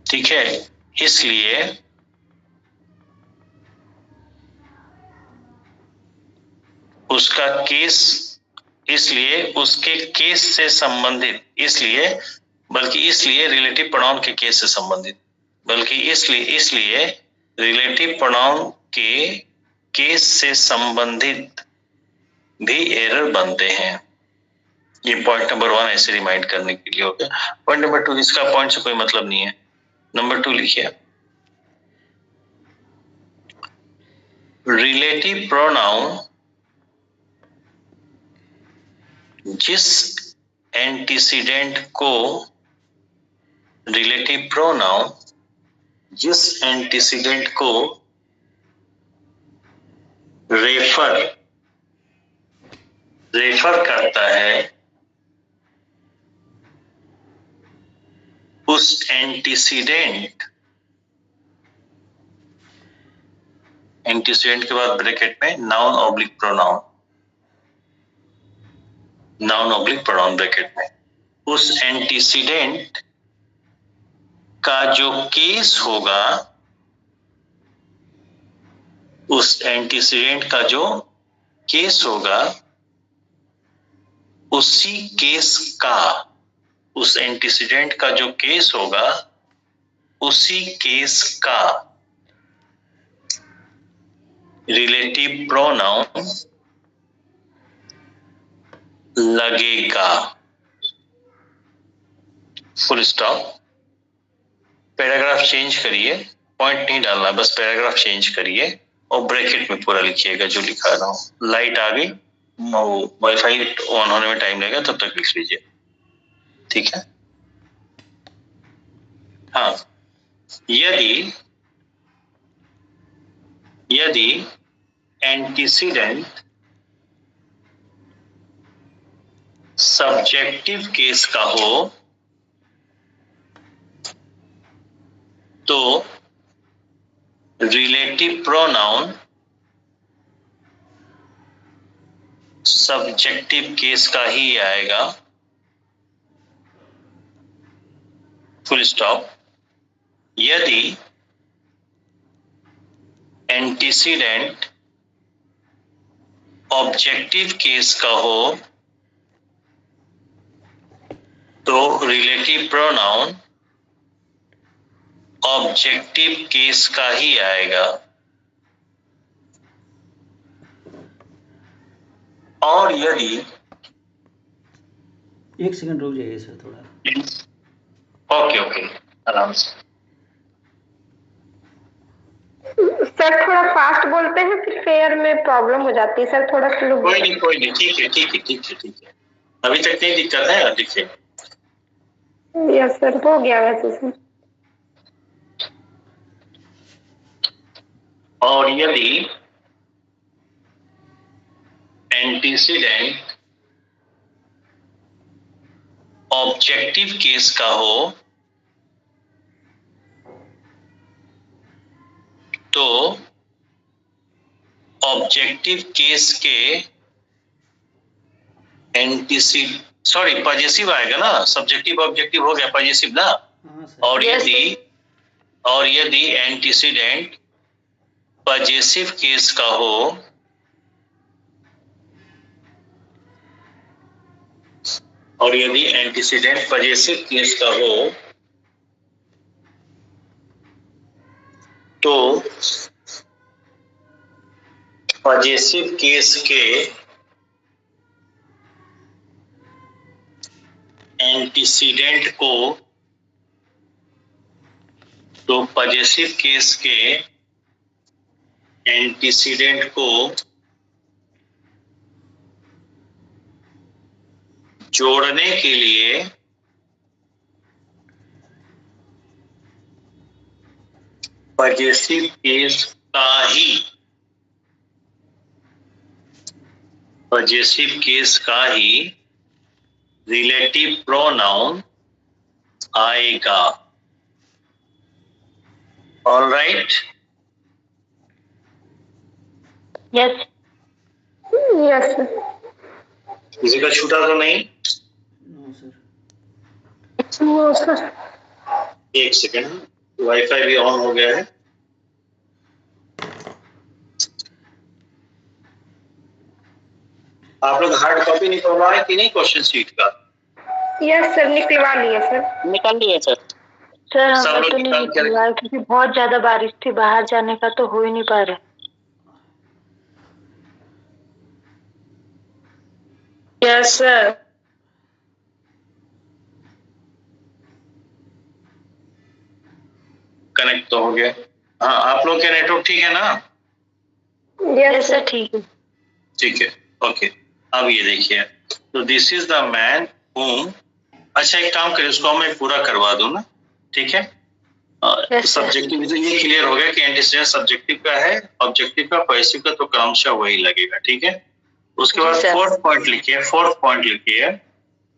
ठीक है? इसलिए उसका केस, इसलिए उसके केस से संबंधित, इसलिए रिलेटिव प्रोनाउन के केस से संबंधित, बल्कि इसलिए रिलेटिव प्रोनाउन के केस से संबंधित भी एरर बनते हैं। ये पॉइंट नंबर 1 ऐसे रिमाइंड करने के लिए हो गया। पॉइंट नंबर 2, इसका पॉइंट से कोई मतलब नहीं है। नंबर 2 लिखिए, रिलेटिव प्रोनाउन जिस एंटीसीडेंट को, रिलेटिव प्रोनाउन जिस एंटीसीडेंट को रेफर करता है, उस एंटीसीडेंट के बाद ब्रैकेट में noun oblique pronoun, noun oblique pronoun bracket में, उस एंटीसीडेंट का जो केस होगा, उस एंटीसीडेंट का जो केस होगा, उसी केस का, उस एंटीसीडेंट का जो केस होगा, उसी केस का रिलेटिव प्रोनाउन लगेगा। Full stop. पैराग्राफ चेंज करिए, पॉइंट नहीं डालना, बस पैराग्राफ चेंज करिए और ब्रैकेट में पूरा लिखिएगा जो लिखा रहा हूं। लाइट आ गई, वाईफाई ऑन होने में टाइम लगेगा, तब तक लिख लीजिए, ठीक है। हाँ, यदि एंटीसीडेंट सब्जेक्टिव केस का हो तो रिलेटिव प्रोनाउन सब्जेक्टिव केस का ही आएगा। Full stop. यदि एंटीसीडेंट ऑब्जेक्टिव केस का हो तो रिलेटिव प्रोनाउन ऑब्जेक्टिव केस का ही आएगा। और यदि, एक सेकंड रुक जाइए सर थोड़ा। ओके, आराम से। सर थोड़ा फास्ट बोलते हैं, फिर फेयर में प्रॉब्लम हो जाती है सर, थोड़ा स्लो। कोई नहीं, ठीक है। अभी तक नहीं दिक्कत है, देखिए। यस सर, हो गया वैसे सर। और यदि एंटीसीडेंट ऑब्जेक्टिव केस का हो तो ऑब्जेक्टिव केस के पॉजिटिव आएगा ना, सब्जेक्टिव ऑब्जेक्टिव हो गया, पॉजिटिव ना। हाँ सर। और यदि एंटीसीडेंट पॉजिटिव केस का हो और यदि एंटीसीडेंट पॉजिटिव केस का हो तो पॉजिटिव केस के एंटीसीडेंट को, तो पॉजिटिव केस के एंटीसीडेंट को जोड़ने के लिए पॉजिटिव केस का ही रिलेटिव प्रोनाउन आएगा। All right. Yes sir. किसी का छूटा तो नहीं? No sir. No sir. एक सेकेंड, वाईफाई भी ऑन हो गया है। आप लोग हार्ड कॉपी निकलवाए कि नहीं क्वेश्चन शीट का? यस सर, निकलवा लिए सर। निकाल लिए सर। सर सब हम लोग तो नहीं निकाल के निकलवाए क्योंकि बहुत ज्यादा बारिश थी, बाहर जाने का तो हो ही नहीं पा रहा। Yes sir. कनेक्ट तो हो गया। हाँ, आप लोग के नेटवर्क ठीक है ना? यस सर, ठीक है। ठीक है, ओके। अब ये देखिए, तो this is the man home. अच्छा, एक काम करिए, उसको मैं पूरा करवा दूं ना, ठीक है। सब्जेक्टिव तो ये क्लियर हो गया कि एंटीसीडेंट सब्जेक्टिव का है, ऑब्जेक्टिव का, पॉजिटिव का तो क्रमशः वही लगेगा, ठीक है। उसके बाद फोर्थ पॉइंट लिखिए,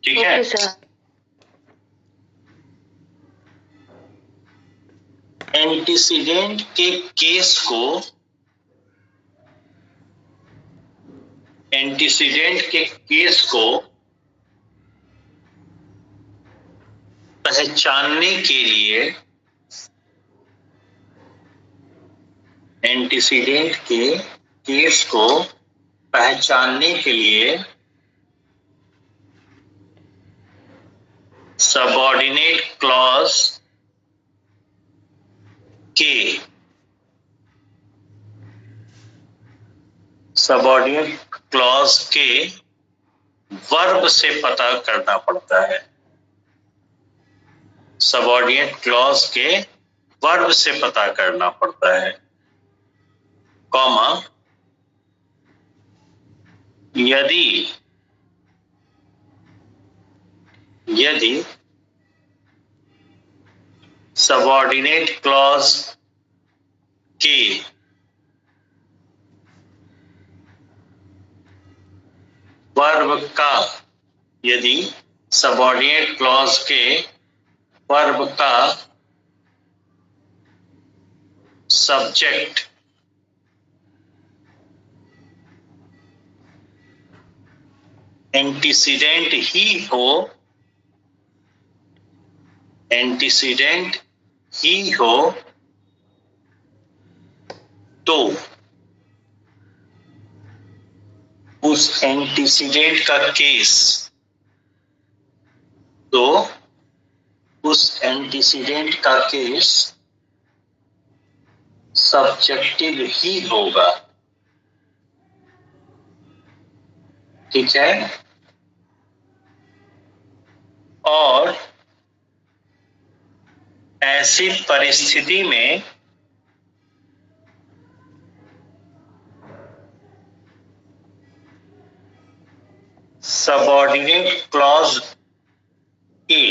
ठीक है। एंटीसीडेंट के केस को पहचानने के लिए एंटीसीडेंट के केस को पहचानने के लिए सबऑर्डिनेट क्लॉज के वर्ब से पता करना पड़ता है। सबऑर्डिनेट क्लॉज के वर्ब से पता करना पड़ता है, कॉमा यदि सबऑर्डिनेट क्लॉज के वर्ब का सबऑर्डिनेट क्लॉज के वर्ब का सब्जेक्ट एंटीसीडेंट ही हो तो उस एंटीसीडेंट का केस सब्जेक्टिव ही होगा। ठीक है, और ऐसी परिस्थिति में सबऑर्डिनेट क्लॉज के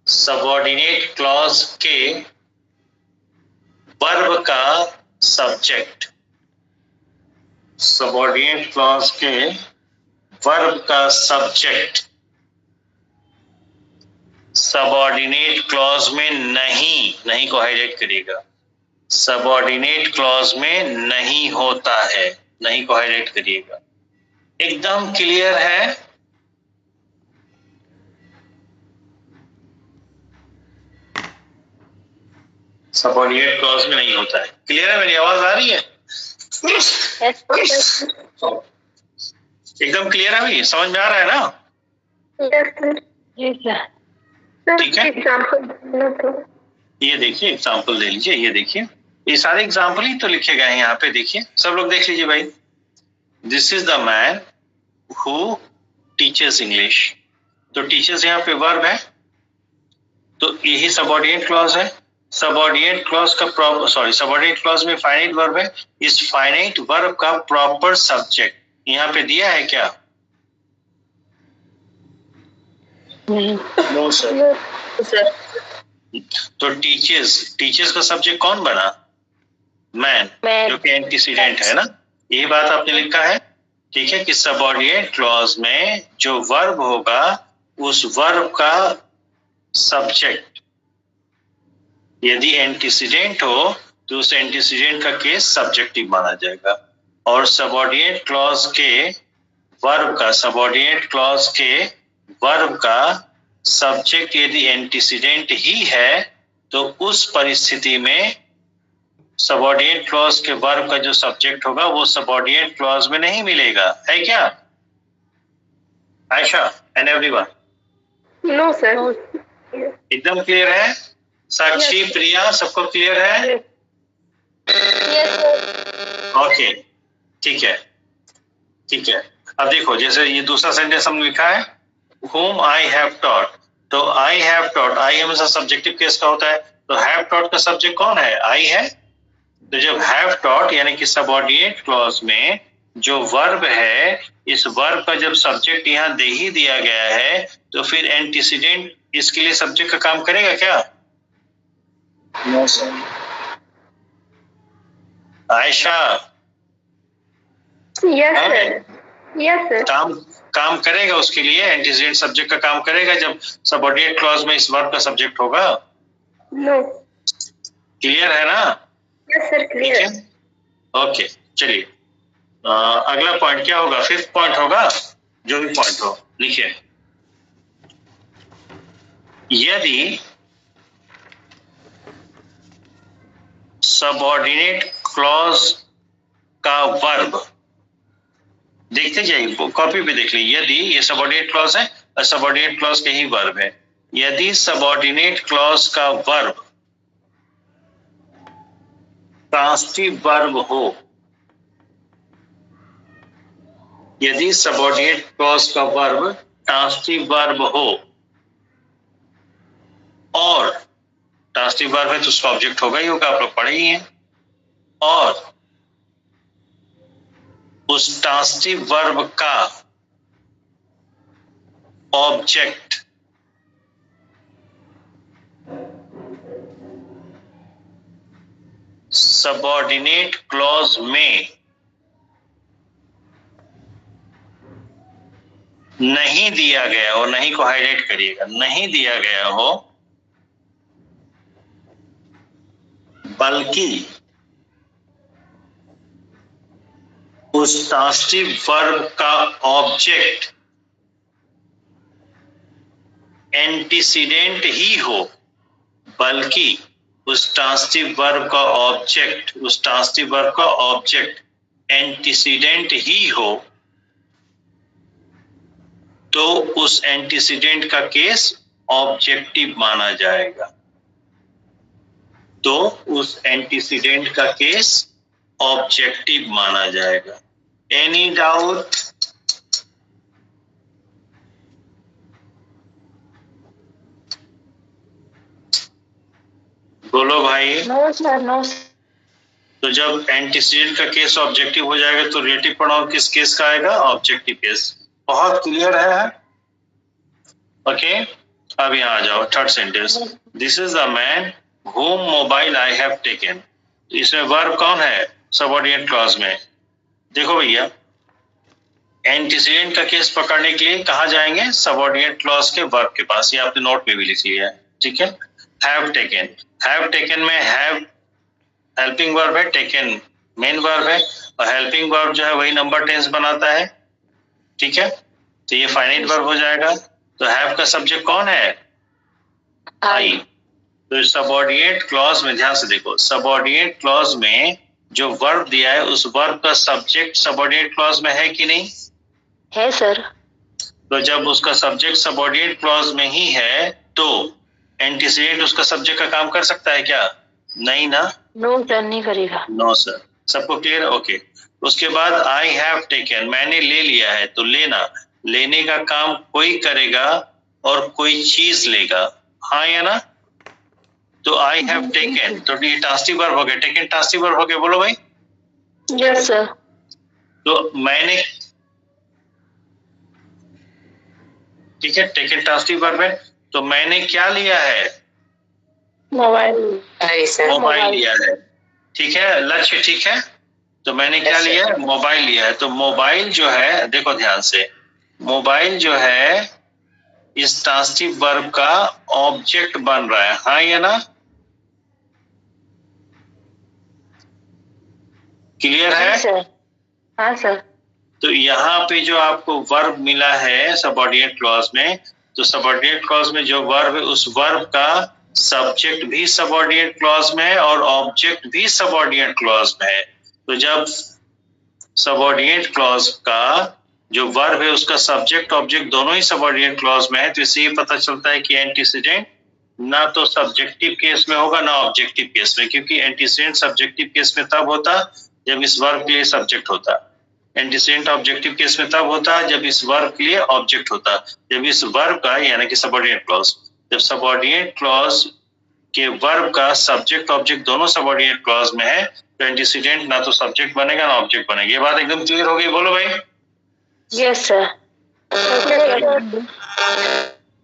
सबऑर्डिनेट क्लॉज के वर्ब का सब्जेक्ट सबऑर्डिनेट क्लॉज में नहीं को हाईलाइट करिएगा, सबऑर्डिनेट क्लॉज में नहीं होता है, नहीं को हाईलाइट करिएगा। एकदम क्लियर है? सबऑर्डिनेट क्लॉज में नहीं होता है। क्लियर है? मेरी आवाज आ रही है? एकदम क्लियर है भाई? समझ में आ रहा है ना? ठीक है, ये देखिए एग्जाम्पल ले लीजिए। ये देखिए, ये सारे एग्जाम्पल ही तो लिखे गए हैं यहाँ पे। देखिए, सब लोग देख लीजिए भाई। This is the man who teachers English. तो टीचर्स यहाँ पे वर्ब है, तो यही सबऑर्डिनेट क्लॉज है। सबऑर्डिनेट क्लॉज में फाइनाइट वर्ब है। इस फाइनाइट वर्ब का प्रॉपर सब्जेक्ट यहाँ पे दिया है क्या? No sir. तो टीचर्स का सब्जेक्ट कौन बना? मैन, जो कि एंटीसीडेंट है ना। ये बात आपने लिखा है। ठीक है, कि सबऑर्डिनेट क्लॉज में जो वर्ब होगा उस वर्ब का सब्जेक्ट यदि एंटीसीडेंट हो तो उस एंटीसीडेंट का केस सब्जेक्टिव माना जाएगा। और सबऑर्डिनेट क्लॉज के वर्ब का सब्जेक्ट यदि एंटीसीडेंट ही है तो उस परिस्थिति में सबऑर्डिनेट क्लॉज के वर्ब का जो सब्जेक्ट होगा वो सबऑर्डिनेट क्लॉज में नहीं मिलेगा। है क्या Ayesha and everyone? No sir. एकदम क्लियर है? साक्षी, प्रिया, सबको क्लियर है? ओके, ठीक है। अब देखो, जैसे ये दूसरा सेंटेंस हम लिखा है, whom I have taught। तो I have taught, I हमेशा सब्जेक्टिव केस का होता है, तो have taught का सब्जेक्ट कौन है? I है। तो जब have taught यानी कि सबऑर्डिनेट क्लॉज में जो वर्ब है, इस वर्ब का जब सब्जेक्ट यहाँ दे ही दिया गया है तो फिर एंटीसीडेंट इसके लिए सब्जेक्ट का काम करेगा क्या? No sir. Ayesha? Yes sir. काम करेगा उसके लिए, एंटीसीडेंट सब्जेक्ट का काम करेगा जब सबऑर्डिनेट क्लॉज में इस वर्ब का सब्जेक्ट होगा। नो। क्लियर है ना? यस सर, क्लियर है। ओके, चलिए अगला पॉइंट क्या होगा? 5th पॉइंट होगा, जो भी पॉइंट हो। लिखिए, यदि सबऑर्डिनेट क्लॉज का वर्ब, देखते जाइए कॉपी पे देख लीजिए, यदि ये सबऑर्डिनेट क्लॉज है और सबऑर्डिनेट क्लॉज के ही वर्ब है, यदि सबऑर्डिनेट क्लॉज का वर्ब ट्रांसिटिव वर्ब हो, यदि सबऑर्डिनेट क्लॉज का वर्ब ट्रांसिटिव वर्ब हो और ट्रांसिटिव वर्ब है तो उसका ऑब्जेक्ट होगा ही होगा, आप लोग पढ़े ही हैं, और उस ट्रांसिटिव वर्ब का ऑब्जेक्ट सबऑर्डिनेट क्लॉज में नहीं दिया गया हो, नहीं को हाईलाइट करिएगा, नहीं दिया गया हो, बल्कि उस ट्रांसिटिव वर्ब का ऑब्जेक्ट एंटीसीडेंट ही हो, बल्कि उस ट्रांसिटिव वर्ब का ऑब्जेक्ट, उस ट्रांसिटिव वर्ब का ऑब्जेक्ट एंटीसीडेंट ही हो, तो उस एंटीसीडेंट का केस ऑब्जेक्टिव माना जाएगा, तो उस एंटीसीडेंट का केस ऑब्जेक्टिव माना जाएगा। Any doubt? बोलो भाई। No sir, no. तो जब एंटीसीडेंट का केस ऑब्जेक्टिव हो जाएगा तो रिलेटिव प्रोनाउन किस केस का आएगा? Objective case. बहुत क्लियर है? ओके, अब यहाँ आ जाओ, third sentence, this is the man whom mobile I have taken. इसमें वर्ब कौन है? सबऑर्डिनेट क्लॉज में। देखो भैया, एंटीसीडेंट का केस पकड़ने के लिए कहाँ जाएंगे? सबऑर्डिनेट क्लॉज के वर्ब के पास। ये आपने नोट में भी लिख लिया है, ठीक है। हैव टेकन, हैव टेकन में हैव हेल्पिंग वर्ब है, टेकन मेन वर्ब है, और हेल्पिंग वर्ब जो है वही नंबर टेंस बनाता है, ठीक है। तो ये फाइनाइट वर्ब हो जाएगा। तो हैव का सब्जेक्ट कौन है? आई। तो सबऑर्डिनेट क्लॉज में ध्यान से देखो, सबऑर्डिनेट क्लॉज में जो वर्ब दिया है उस वर्ब का सब्जेक्ट सबऑर्डिनेट क्लॉज में है कि नहीं? है सर। तो जब उसका सब्जेक्ट सबऑर्डिनेट क्लॉज में ही है तो एंटीसीडेंट उसका सब्जेक्ट का काम कर सकता है क्या? नहीं ना। नो सर, नहीं करेगा। No sir. सबको क्लियर है? ओके। उसके बाद आई हैव टेकन, मैंने ले लिया है, तो लेना, लेने का काम कोई करेगा और कोई चीज लेगा, हाँ या ना। तो आई हैव टेकन, तो ये ट्रांसिटिव वर्ब हो गया, टेकन ट्रांसिटिव वर्ब हो गया, बोलो भाई। Yes sir. तो मैंने, ठीक है, टेकन ट्रांसिटिव वर्ब है, तो मैंने क्या लिया है? मोबाइल। मोबाइल लिया है, ठीक है, लक्ष्य, ठीक है। तो मैंने क्या लिया है? मोबाइल लिया है। तो मोबाइल जो है, देखो ध्यान से, मोबाइल जो है इस ट्रांसिटिव वर्ब का ऑब्जेक्ट बन रहा है, हाँ या ना। क्लियर है? हाँ सर। तो यहाँ पे जो आपको वर्ब मिला है सबऑर्डिनेट क्लॉज में, तो सबऑर्डिनेट क्लॉज में जो वर्ब है उस वर्ब का सब्जेक्ट भी सबऑर्डिनेट क्लॉज में है और ऑब्जेक्ट भी सबऑर्डिनेट क्लॉज में है। तो जब सबऑर्डिनेट क्लॉज का जो वर्ब है उसका सब्जेक्ट ऑब्जेक्ट दोनों ही सबऑर्डिनेट क्लॉज में है, तो इससे ये पता चलता है कि एंटीसीडेंट ना तो सब्जेक्टिव केस में होगा ना ऑब्जेक्टिव केस में, क्योंकि एंटीसीडेंट सब्जेक्टिव केस में तब होता जब इस वर्ब के लिए सब्जेक्ट होता, एंटीसीडेंट ऑब्जेक्टिव केस में तब होता जब इस वर्ब के लिए ऑब्जेक्ट होता। जब इस वर्ब का यानी कि सबऑर्डिनेट क्लॉज, जब सबऑर्डिनेट क्लॉज के वर्ब का सब्जेक्ट ऑब्जेक्ट दोनों सबऑर्डिनेट क्लॉज में है तो एंटीसीडेंट ना तो सब्जेक्ट बनेगा ना ऑब्जेक्ट बनेगा। ये बात एकदम क्लियर हो गई, बोलो भाई। Yes sir.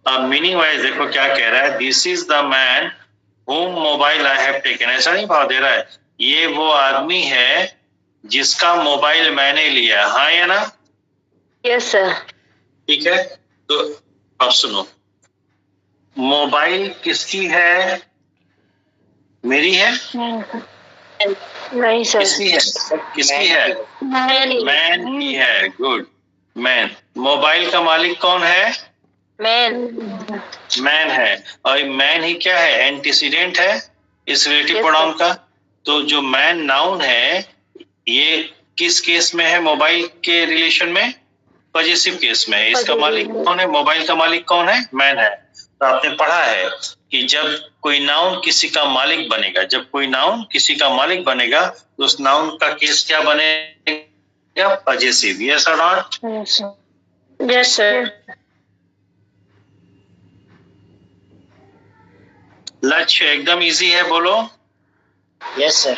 अब मीनिंग वाइज देखो क्या कह रहा है, this is the man whom mobile I have taken. ऐसा नहीं भाव दे रहा है, ये वो आदमी है जिसका मोबाइल मैंने लिया, हाँ या ना। Yes sir. ठीक है, तो अब सुनो, मोबाइल किसकी है? मेरी है? नहीं सर। किसकी है? किसकी है? मैन की है। गुड। मैन। मोबाइल का मालिक कौन है? मैन। मैन है। और मैन ही क्या है? एंटीसीडेंट है इस रिलेटिव Yes, प्रोनाउन का। तो जो मैन नाउन है ये किस केस में है? मोबाइल के रिलेशन में पॉजिटिव केस में। इसका मालिक कौन है? मोबाइल का मालिक कौन है? मैन है। तो आपने पढ़ा है कि जब कोई नाउन किसी का मालिक बनेगा, जब कोई नाउन किसी का मालिक बनेगा तो उस नाउन का केस क्या बनेगा? पॉजिटिव। यस और नॉट? Yes sir. लक्ष्य एकदम इजी है, बोलो। Yes sir.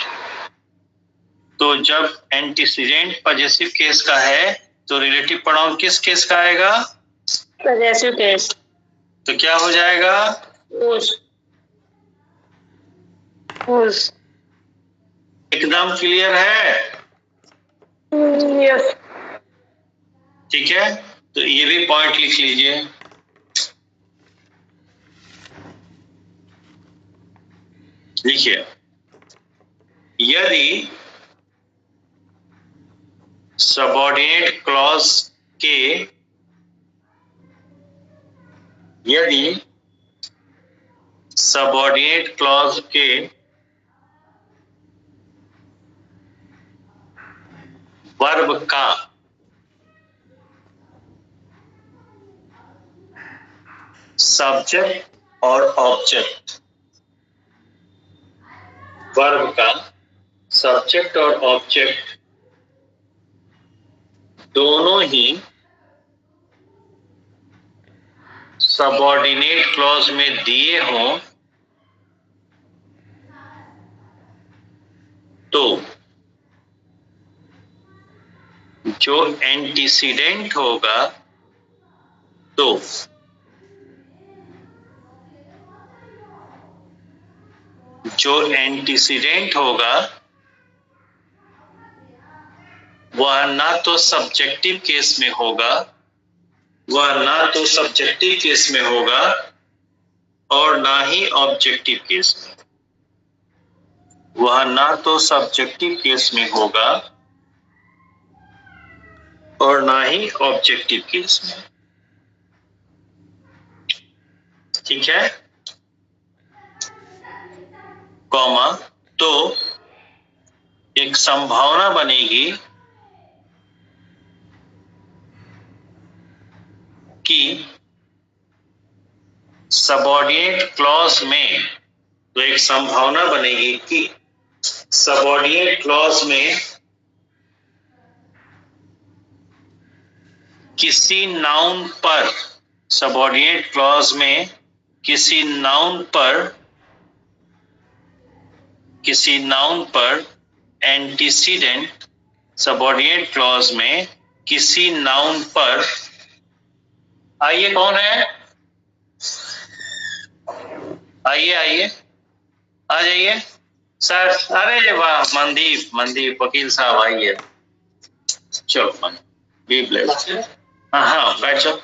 तो जब एंटीसीडेंट पॉजिटिव केस का है तो रिलेटिव प्रोनाउन किस केस का आएगा? Positive case. तो क्या हो जाएगा? whose। एकदम क्लियर है? यस। ठीक है, तो ये भी पॉइंट लिख लीजिए। लिखिए, यदि सबऑर्डिनेट क्लॉज के सबऑर्डिनेट क्लॉज के वर्ब का सब्जेक्ट और ऑब्जेक्ट, वर्ब का सब्जेक्ट और ऑब्जेक्ट दोनों ही सबऑर्डिनेट क्लॉज में दिए हों तो जो एंटीसीडेंट होगा वह ना तो सब्जेक्टिव केस में होगा, और ना ही ऑब्जेक्टिव केस में। वह ना तो सब्जेक्टिव केस में होगा और ना ही ऑब्जेक्टिव केस में। ठीक है, कॉमा। तो एक संभावना बनेगी कि सबऑर्डिनेट क्लॉज में, तो एक संभावना बनेगी कि सबऑर्डिनेट क्लॉज में किसी नाउन पर, सबऑर्डिनेट क्लॉज में किसी नाउन पर एंटीसीडेंट, सबऑर्डिनेट क्लॉज में किसी नाउन पर, आइए कौन है? आइए आ जाइए सर। अरे वाह, मनदीप वकील साहब आइए। चलो बी ब्लेस। हाँ, बैठ जाओ।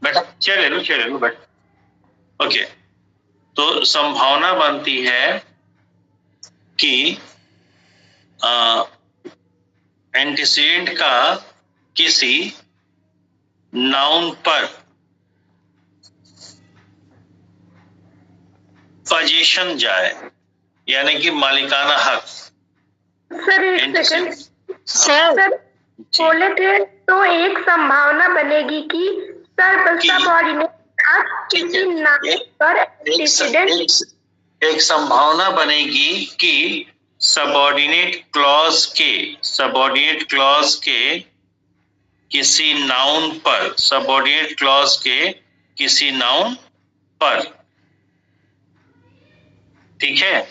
बैठो, चेयर ले लो बैठ। ओके, तो संभावना बनती है कि एंटीसीडेंट का किसी नाउन पर पोजीशन जाए, यानी कि मालिकाना हक। सर एक सेकंड सर बोले थे तो एक संभावना बनेगी कि सबऑर्डिनेट किसी नाम पर एंटीसीडेंट, एक संभावना बनेगी कि सबऑर्डिनेट क्लॉज के किसी नाउन पर, सबऑर्डिनेट क्लॉज के किसी नाउन पर, ठीक है,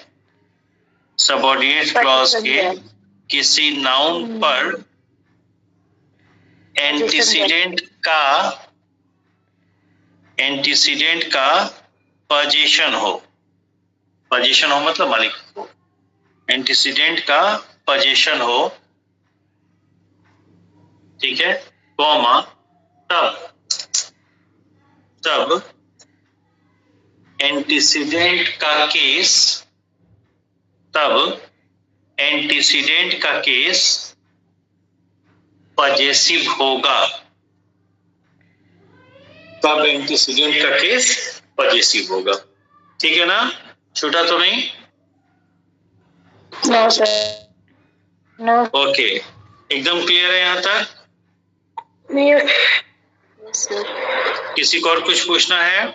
सबऑर्डिनेट क्लॉज के किसी नाउन पर एंटीसीडेंट का पोजीशन हो मतलब मालिक हो, एंटीसीडेंट का पोजीशन हो, ठीक है, कॉमा। तब एंटीसीडेंट का केस पजेसिव होगा। तब एंटीसीडेंट का केस पजेसिव होगा। ठीक है ना, छूटा तो नहीं? नो सर, नो ओके, एकदम क्लियर है यहाँ तक? किसी को और कुछ पूछना है?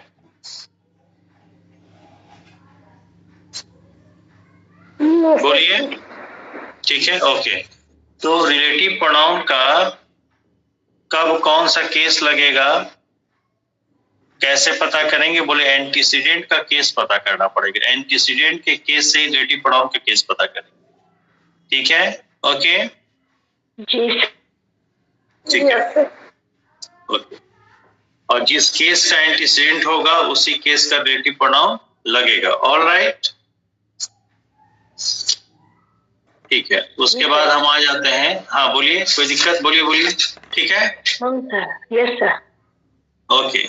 बोलिए। ठीक है, ओके। तो रिलेटिव प्रोनाउन का कब कौन सा केस लगेगा, कैसे पता करेंगे? बोले एंटीसीडेंट का केस पता करना पड़ेगा। एंटीसीडेंट के केस से रिलेटिव प्रोनाउन का केस पता करेंगे। ठीक है, ओके जी ठीक है, ओके। और जिस केस का एंटीसीडेंट होगा उसी केस का रिलेटिव प्रोनाउन लगेगा। ऑल राइट, ठीक है। उसके बाद हम आ जाते हैं, हाँ बोलिए, कोई दिक्कत? बोलिए बोलिए, ठीक है, यस सर। ओके।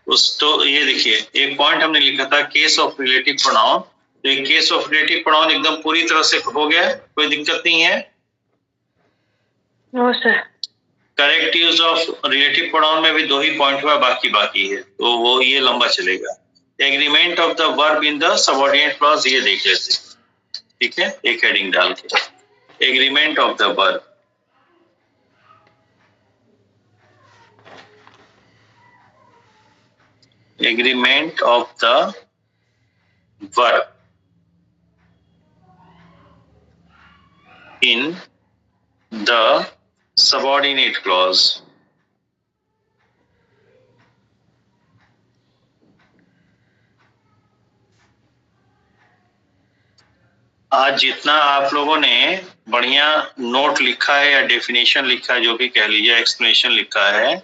तो ये देखिए, एक पॉइंट हमने लिखा था केस ऑफ रिलेटिव प्रोनाउन। तो ये केस ऑफ रिलेटिव प्रोनाउन एकदम पूरी तरह से हो गया, कोई दिक्कत नहीं है। No sir. Correct use of relative pronoun में भी 2 ही पॉइंट हुआ, बाकी है, तो वो ये लंबा चलेगा। Agreement of the verb in the subordinate clause, ये देख लेते हैं। ठीक है, एक हेडिंग डाल के agreement of the verb. Agreement of the verb in the subordinate clause. आज जितना आप लोगों ने बढ़िया नोट लिखा है या डेफिनेशन लिखा है, जो भी कह लीजिए, एक्सप्लेनेशन लिखा है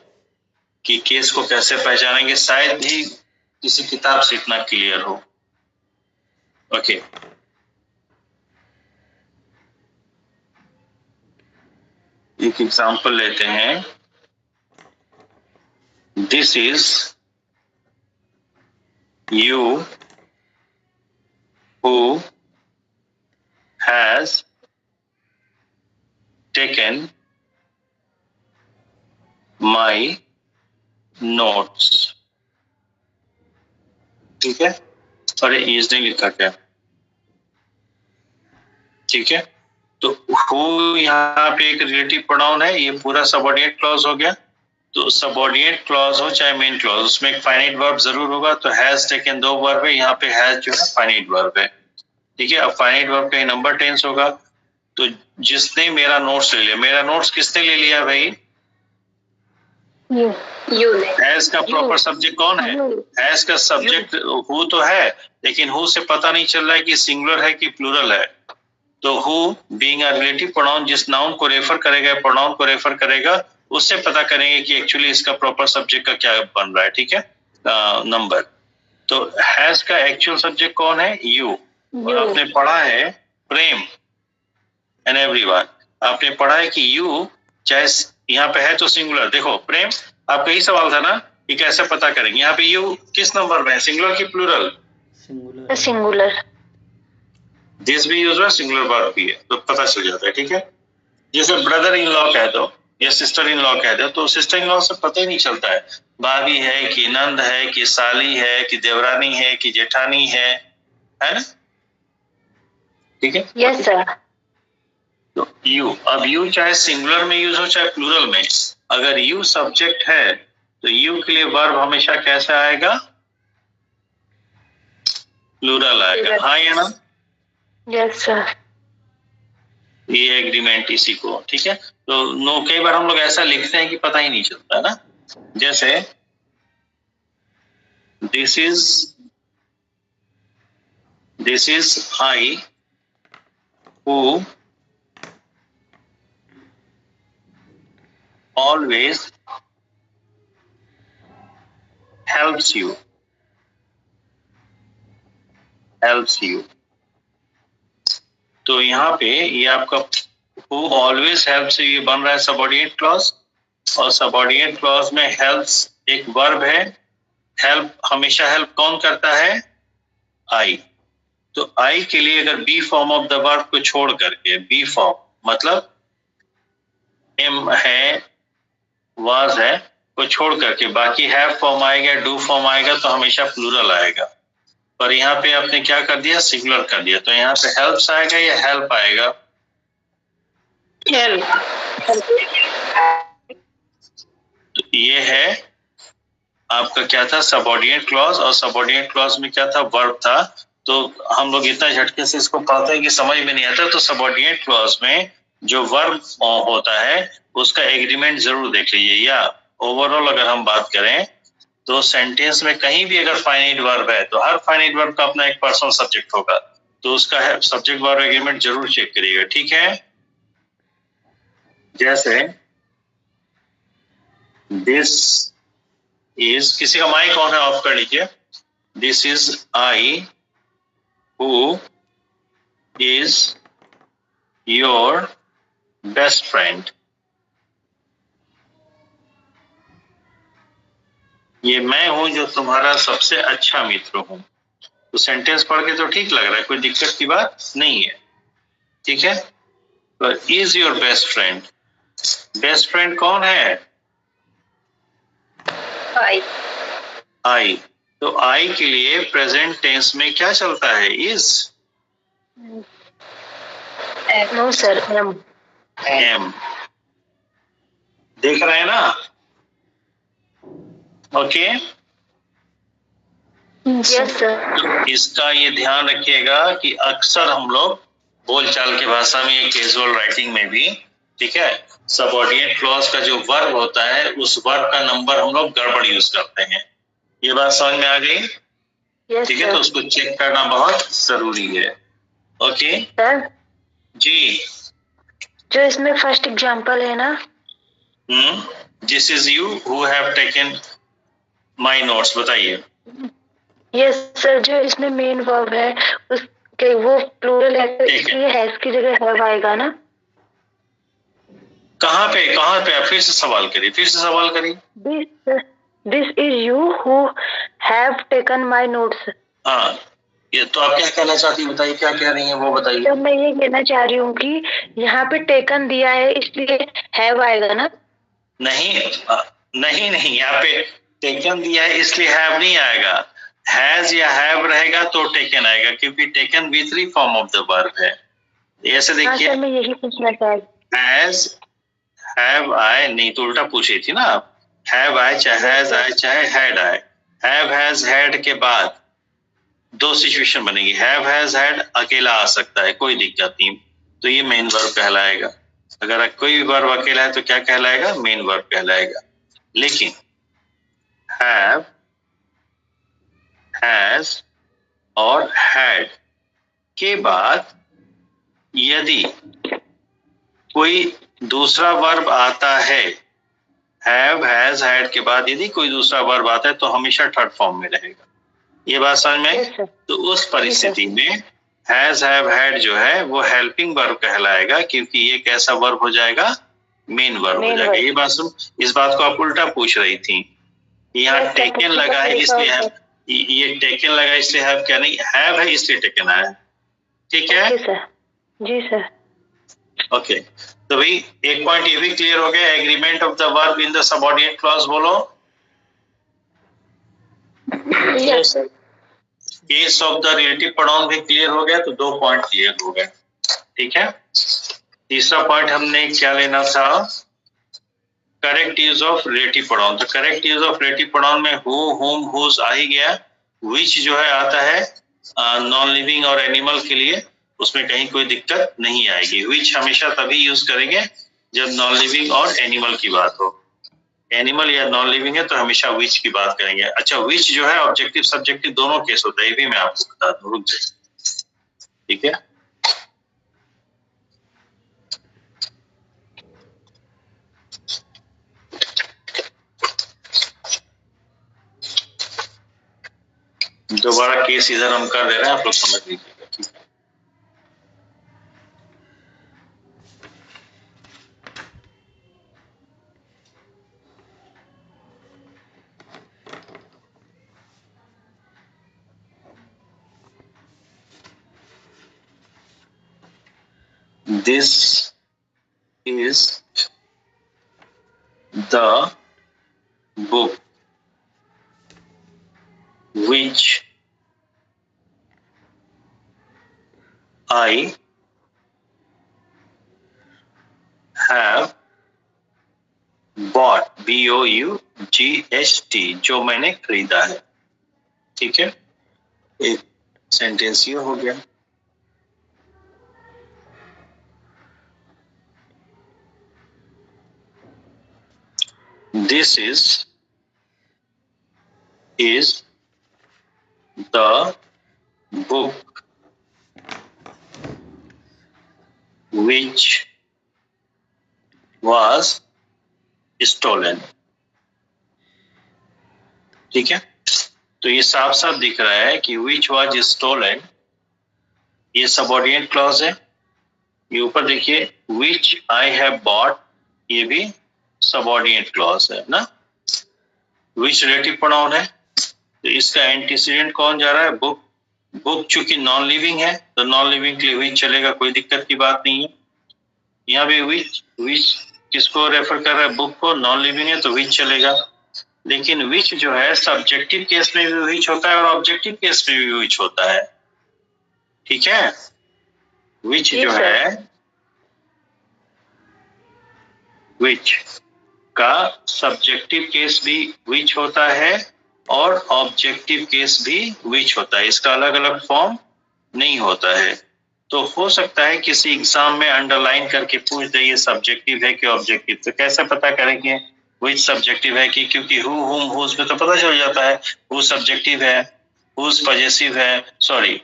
कि केस को कैसे पहचानेंगे, शायद ही किसी किताब से इतना क्लियर हो। ओके, एक एग्जांपल लेते हैं। This is you who has taken my notes। ठीक है, अरे इज नहीं लिखा क्या? ठीक है, तो who यहाँ पे एक रिलेटिव प्रोनाउन है, ये पूरा सबऑर्डिनेट क्लॉज हो गया। तो सबऑर्डिनेट क्लॉज हो चाहे मेन क्लॉज, उसमें एक फाइनाइट वर्ब जरूर होगा। तो हैज टेकन 2 वर्ब है, यहाँ पे हैज जो है फाइनाइट वर्ब है। ठीक है, अब फाइनाइट वर्ब का नंबर टेंस होगा। तो जिसने मेरा नोट्स ले लिया, मेरा नोट्स किसने ले लिया भाई? यू ने। हैज का प्रॉपर सब्जेक्ट कौन है? हैज का सब्जेक्ट हु तो है, लेकिन हु से पता नहीं चल रहा है कि सिंगुलर है कि प्लूरल है। तो who being a relative pronoun, जिस नाउन को रेफर करेगा, प्रोनाउन को रेफर करेगा, उससे पता करेंगे कि एक्चुअली इसका प्रॉपर सब्जेक्ट का क्या बन रहा है। ठीक है, नंबर। तो हैज का एक्चुअल सब्जेक्ट कौन है? यू। और आपने पढ़ा है प्रेम एंड एवरीवन, आपने पढ़ा है कि यू चाहे यहाँ पे है तो सिंगुलर। देखो प्रेम, आपका ही सवाल था ना कि कैसे पता करेंगे। यहाँ पे यू किस नंबर में है, सिंगुलर की प्लूरल? सिंगुलर। सिंगुलर। दिस भी यूज है, सिंगुलर वर्ब भी है, तो पता चल जाता है। ठीक है, जैसे ब्रदर इन लॉ कह दो या सिस्टर इन लॉ कह दो, तो सिस्टर इन लॉ से पता ही नहीं चलता है भाभी है कि नंद है कि साली है कि देवरानी है कि जेठानी है ना? ठीक है, यस सर। तो यू, अब यू चाहे सिंगुलर में यूज हो चाहे प्लूरल में, अगर यू सब्जेक्ट है तो यू के लिए वर्ब हमेशा कैसा आएगा? प्लूरल आएगा। हाँ या ना? Yes sir. ये एग्रीमेंट इसी को। ठीक है, तो नो, कई बार हम लोग ऐसा लिखते हैं कि पता ही नहीं चलता है ना। जैसे this is I who always helps you। तो यहाँ पे ये आपका who always helps you, ये बन रहा है सबऑर्डिनेट क्लॉज। और सबऑर्डिनेट क्लॉज में हेल्प्स एक वर्ब है। हेल्प, हमेशा हेल्प कौन करता है? आई। तो आई के लिए अगर be form of the verb को छोड़ करके, बी फॉर्म मतलब एम है, वाज है को छोड़ करके बाकी हैव फॉर्म आएगा, डू फॉर्म आएगा तो हमेशा प्लूरल आएगा। पर यहाँ पे आपने क्या कर दिया, सिंगुलर कर दिया, तो यहाँ पे हेल्प्स आएगा या हेल्प आएगा? तो ये है आपका क्या था, सबऑर्डिनेट क्लॉज, और सबऑर्डिनेट क्लॉज में क्या था, वर्ब था। तो हम लोग इतना झटके से इसको पढ़ते हैं कि समझ में नहीं आता। तो सबऑर्डिनेट क्लॉज में जो वर्ब होता है उसका एग्रीमेंट जरूर देख लीजिए। या ओवरऑल अगर हम बात करें तो सेंटेंस में कहीं भी अगर फाइनाइट वर्ब है तो हर फाइनाइट वर्ब का अपना एक पर्सनल सब्जेक्ट होगा, तो उसका सब्जेक्ट वर्ब एग्रीमेंट जरूर चेक करिएगा, ठीक है। जैसे दिस इज, किसी का माइक ऑन है, ऑफ कर लीजिए। This is I who is your best friend. ये मैं हूं जो तुम्हारा सबसे अच्छा मित्र हूं। तो सेंटेंस पढ़ के तो ठीक लग रहा है, कोई दिक्कत की बात नहीं है, ठीक है। तो is your best friend, best friend कौन है? आई। तो आई के लिए प्रेजेंट टेंस में क्या चलता है, इज? No sir, M. देख रहे हैं ना? ओके। Yes sir. इसका ये ध्यान रखिएगा कि अक्सर हम लोग बोलचाल की भाषा में, ये कैजुअल राइटिंग में भी, ठीक है, सबऑर्डिनेट क्लॉज का जो वर्ब होता है उस वर्ब का नंबर हम लोग गड़बड़ यूज करते हैं। ये बात समझ में आ गई? यस ठीक है, तो उसको चेक करना बहुत जरूरी है। ओके सर, जी। जो इसमें फर्स्ट एग्जांपल है ना, this is you who have taken my notes, बताइए। यस सर, जो इसमें मेन वर्ब है उसके वो प्लूरल है, तो ठीक है। इसलिए हैज की जगह हैव आएगा ना। कहाँ पे फिर से सवाल करिए, फिर से सवाल करिए। This is you who have taken my notes. हाँ, ये तो आप क्या कहना चाहती है, बताइए क्या कह रही हैं वो बताइए। तो मैं ये कहना चाह रही हूँ कि यहाँ पे टेकन दिया है इसलिए हैव आएगा ना। नहीं, यहाँ पे टेकन दिया है इसलिए हैव नहीं आएगा। हैज या हैव रहेगा तो टेकन आएगा, क्योंकि taken V3 form of the verb है। ऐसे देखिए, हाँ, मैं यही पूछना चाह रही। हैज, हैव आए नहीं तो उल्टा पूछ रही थी ना आप। हैव आए चाहे हैज आए चाहे हैड आए, हैव हैज हैड के बाद दो सिचुएशन बनेगी। हैव हैज हैड अकेला आ सकता है, कोई दिक्कत नहीं, तो ये मेन वर्ब कहलाएगा। अगर कोई भी वर्ब अकेला है तो क्या कहलाएगा, मेन वर्ब कहलाएगा। लेकिन हैव, हैज और हैड के बाद यदि कोई दूसरा वर्ब आता है, हैव हैज हैड के बाद यदि कोई दूसरा वर्ब आता है तो हमेशा थर्ड फॉर्म में रहेगा। ये बात समझ में? Yes, sir. तो उस परिस्थिति में हैज हैव हैड जो है वो हेल्पिंग वर्ब कहलाएगा, क्योंकि ये कैसा वर्ब हो जाएगा, मेन वर्ब हो जाएगा। ये बात सुन, इस बात को आप उल्टा पूछ रही थी। यहाँ टेकन लगा है इसलिए हैव, ये टेकन लगा इसलिए हैव क्या नहीं, हैव है इसलिए टेकन आया। ठीक है? Okay sir. जी सर। ओके, तो भाई एक पॉइंट ये भी क्लियर हो गया, agreement of the verb in the subordinate clause. बोलो। Yes sir. Case of the relative pronoun भी क्लियर हो गया, तो 2 पॉइंट क्लियर हो गए। ठीक है, तीसरा पॉइंट हमने क्या लेना था, correct use of relative pronoun. तो correct use of relative pronoun में हु, हुम, हुज आ ही गया। विच जो है आता है नॉन लिविंग और एनिमल के लिए, उसमें कहीं कोई दिक्कत नहीं आएगी। विच हमेशा तभी यूज करेंगे जब नॉन लिविंग और एनिमल की बात हो। एनिमल या नॉन लिविंग है तो हमेशा विच की बात करेंगे। अच्छा, विच जो है ऑब्जेक्टिव सब्जेक्टिव दोनों केस होता है, ये भी मैं आपको बता दूं, रुक जाइए। ठीक है, दोबारा केस इधर हम कर दे रहे हैं, आप लोग समझ लीजिएगा। ठीक है, this is the book which I have bought, BOUGHT, जो मैंने खरीदा है। ठीक है, एक सेंटेंस ये हो गया। This is the book which was stolen। ठीक है, तो ये साफ साफ दिख रहा है कि which was stolen ये सबऑर्डिनेट क्लॉज है। ये ऊपर देखिए which I have bought ये भी सबऑर्डिनेट क्लॉज है ना। which रिलेटिव प्रोनाउन है, तो इसका एंटीसीडेंट कौन जा रहा है? बुक। बुक चूंकि नॉन लिविंग है तो नॉन लिविंग के लिए which चलेगा, कोई दिक्कत की बात नहीं है। यहाँ पे which किसको रेफर कर रहा है? बुक को। नॉन लिविंग है तो which चलेगा। लेकिन which जो है सब्जेक्टिव केस में भी which होता है और ऑब्जेक्टिव केस में भी which होता है। ठीक है, which जो है which का सब्जेक्टिव केस भी which होता है और ऑब्जेक्टिव केस भी which होता है। इसका अलग अलग फॉर्म नहीं होता है। तो हो सकता है किसी एग्जाम में अंडरलाइन करके पूछ दे ये सब्जेक्टिव है कि ऑब्जेक्टिव। तो कैसे पता करेंगे which सब्जेक्टिव है कि? क्योंकि who, whom, whose में तो पता चल जाता है who सब्जेक्टिव है, whose पजेसिव है, सॉरी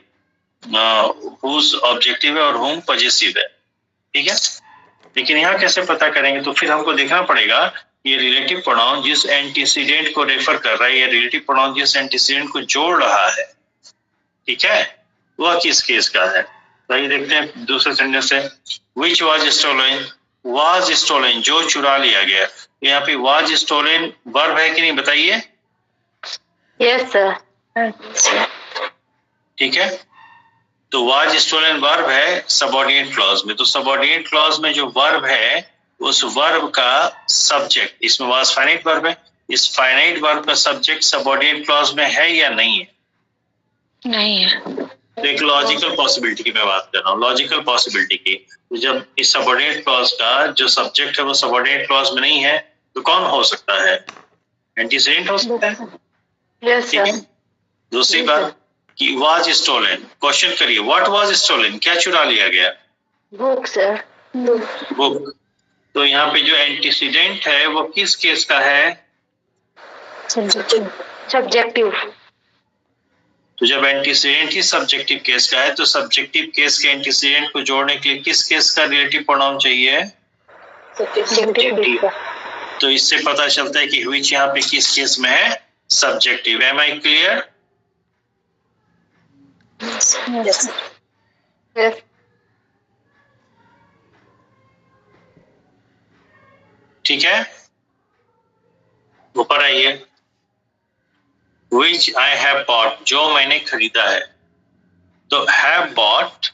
whose ऑब्जेक्टिव है और whom पजेसिव है। ठीक है, लेकिन यहाँ कैसे पता करेंगे? तो फिर हमको देखना पड़ेगा ये रिलेटिव प्रोनाउन जिस एंटीसीडेंट को रेफर कर रहा है, ये रिलेटिव प्रोनाउन जिस एंटीसीडेंट को जोड़ रहा है, ठीक है, वह किस केस का है। तो ये देखते हैं दूसरे सेंटेंस से, which was stolen, was stolen जो चुरा लिया गया। यहाँ पे was stolen वर्ब है कि नहीं बताइए? Yes sir. ठीक है, तो was stolen वर्ब है सबऑर्डिनेट क्लॉज में। तो सबऑर्डिनेट क्लॉज में जो वर्ब है उस वर्ब का सब्जेक्ट, इसमें was फाइनाइट वर्ब है, इस फाइनाइट वर्ब का सब्जेक्ट सबऑर्डिनेट क्लॉज में है या नहीं है? नहीं है। तो एक लॉजिकल पॉसिबिलिटी की मैं बात कर रहा हूँ, लॉजिकल पॉसिबिलिटी की। तो जब इस सबऑर्डिनेट क्लॉज का जो सब्जेक्ट है वो सबऑर्डिनेट क्लॉज में नहीं है तो कौन हो सकता है? एंटीसीडेंट हो सकता है। यस ठीक है, सर। दूसरी बात कि was stolen, क्वेश्चन करिए व्हाट was stolen, क्या चुरा लिया गया? Book sir. बुक। तो यहाँ पे जो एंटीसीडेंट है वो किस केस का है? सब्जेक्टिव। तो जब एंटीसीडेंट ही सब्जेक्टिव केस का है तो सब्जेक्टिव केस के एंटीसीडेंट को जोड़ने के लिए किस केस का रिलेटिव प्रोनाउन चाहिए? सब्जेक्टिव। तो इससे पता चलता है कि which यहाँ पे किस केस में है? Subjective. Am I clear? Yes. ठीक है, ऊपर आइए, which I have bought जो मैंने खरीदा है। तो have bought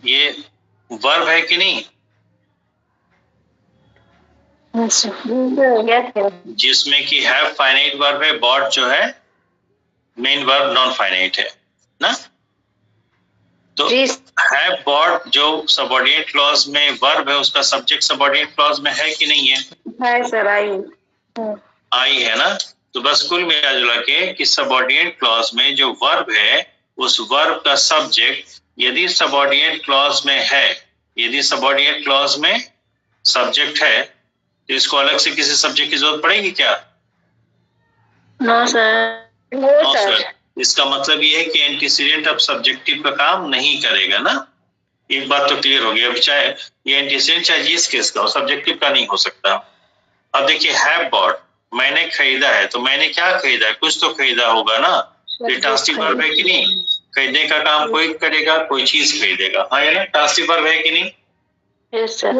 ये वर्ब है कि नहीं? जिसमें कि have फाइनाइट वर्ब है, bought जो है मेन वर्ब नॉन फाइनाइट है ना। तो have bought जो सबऑर्डिनेट क्लॉज में वर्ब है उसका सब्जेक्ट सबऑर्डिनेट क्लॉज में है कि नहीं है? है सर। आई है ना। तो बस कुल मिला जुला के कि सबऑर्डिनेट क्लॉज में जो वर्ब है उस वर्ब का सब्जेक्ट यदि सबऑर्डिनेट क्लॉज में है, यदि सबऑर्डिनेट क्लॉज में सब्जेक्ट है तो इसको अलग से किसी सब्जेक्ट की जरूरत पड़ेगी क्या? No sir. No sir. इसका मतलब ये है कि एंटीसीडेंट अब सब्जेक्टिव का काम नहीं करेगा ना। एक बात तो क्लियर हो गई। अब चाहे ये एंटीसीडेंट चाहे जिस केस का हो, सब्जेक्टिव का नहीं हो सकता। अब देखिए हैव बॉट मैंने खरीदा है, तो मैंने क्या खरीदा है? कुछ तो खरीदा होगा ना। ये ट्रांसिटिव वर्ब है कि नहीं? खरीदने का काम कोई करेगा, कोई चीज खरीदेगा। हाँ है ना, ट्रांसिटिव वर्ब है कि नहीं? Yes sir.